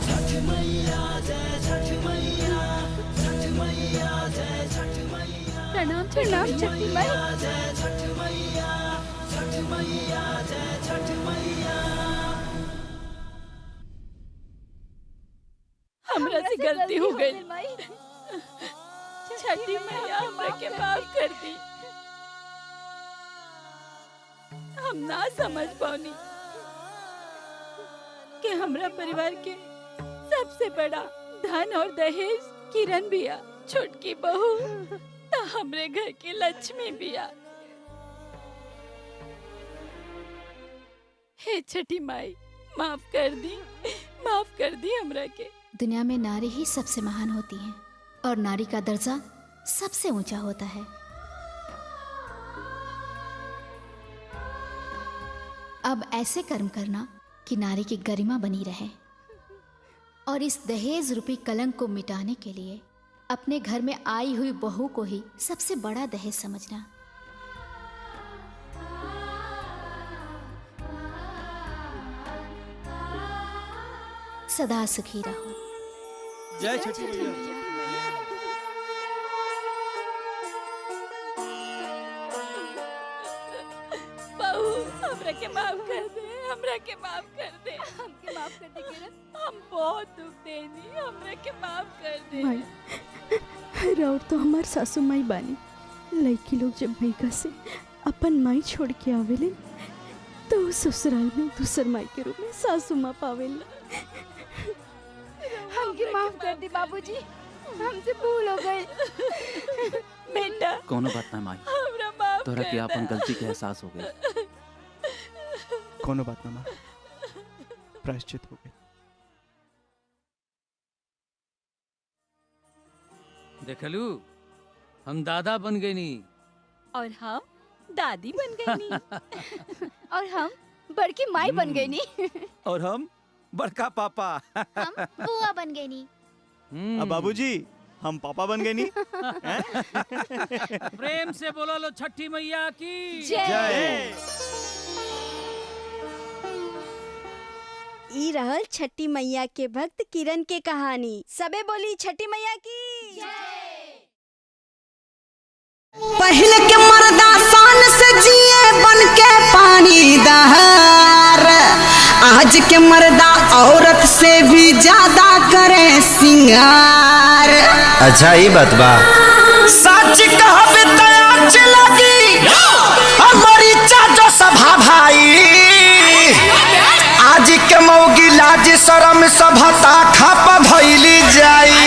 छठ मैया जय छठ मैया, छठ मैया जय छठ मैया। प्रणाम छठी मैया, जय छठ मैया, छठ मैया जय छठ मैया। हमरा से गलती हो गई। छठी मैया हमरा के माफ कर दी। हम ना समझ पानी कि हमरा परिवार के सबसे बड़ा धन और दहेज किरण बिया, छोटकी बहू तो हमरे घर की लक्ष्मी बिया। हे छठी माई, माफ कर दी हमरा के। दुनिया में नारी ही सबसे महान होती है और नारी का दर्जा सबसे ऊंचा होता है। अब ऐसे कर्म करना कि नारी की गरिमा बनी रहे, और इस दहेज रूपी कलंक को मिटाने के लिए अपने घर में आई हुई बहू को ही सबसे बड़ा दहेज समझना। सदा सुखी रहो। जय छठी मैया। बहू, हमरा के माफ कर दे, हमरा के माफ कर दे, हमके माफ कर दे किरण। हम बहुत दुख देनी, हमरा के माफ कर दे। माई, राउर तो हमार सासू माई बानी। लड़की लोग जब भैया से अपन माई छोड़ के आवेले तो वो ससुराल में दूसर माई के रूप में सासू माँ पावेले। हमके माफ कर दी बाबूजी, हमसे भूल हो गई। बेटा, कोनो बात ना माई, हमरा माफ तोरा के अपन गलती के एहसास हो गई। कोनो बात ना माँ, प्रायश्चित हो गया। देखलू, हम दादा बन गए नी, और हम दादी बन गई नी। और हम बड़की माई बन गई नी। और हम बड़का पापा। हम बुआ बन गए नी। अब बाबूजी, हम पापा बन गए नी। प्रेम से बोलो लो छठी मैया की जय। ई रहल छठी मैया के भक्त किरण के कहानी। सबे बोली छठी मैया की। पहले के मर्दा शान से जिए बन के पानी दहार, आज के मर्दा औरत से भी ज्यादा करे सिंगार। अच्छा ही बात बा। सच कहबे त आँच लगी हमारी चाचो सभा भाई। आज के मौगी लाज शरम सभता खाप भइली जाई।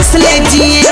कसले जिए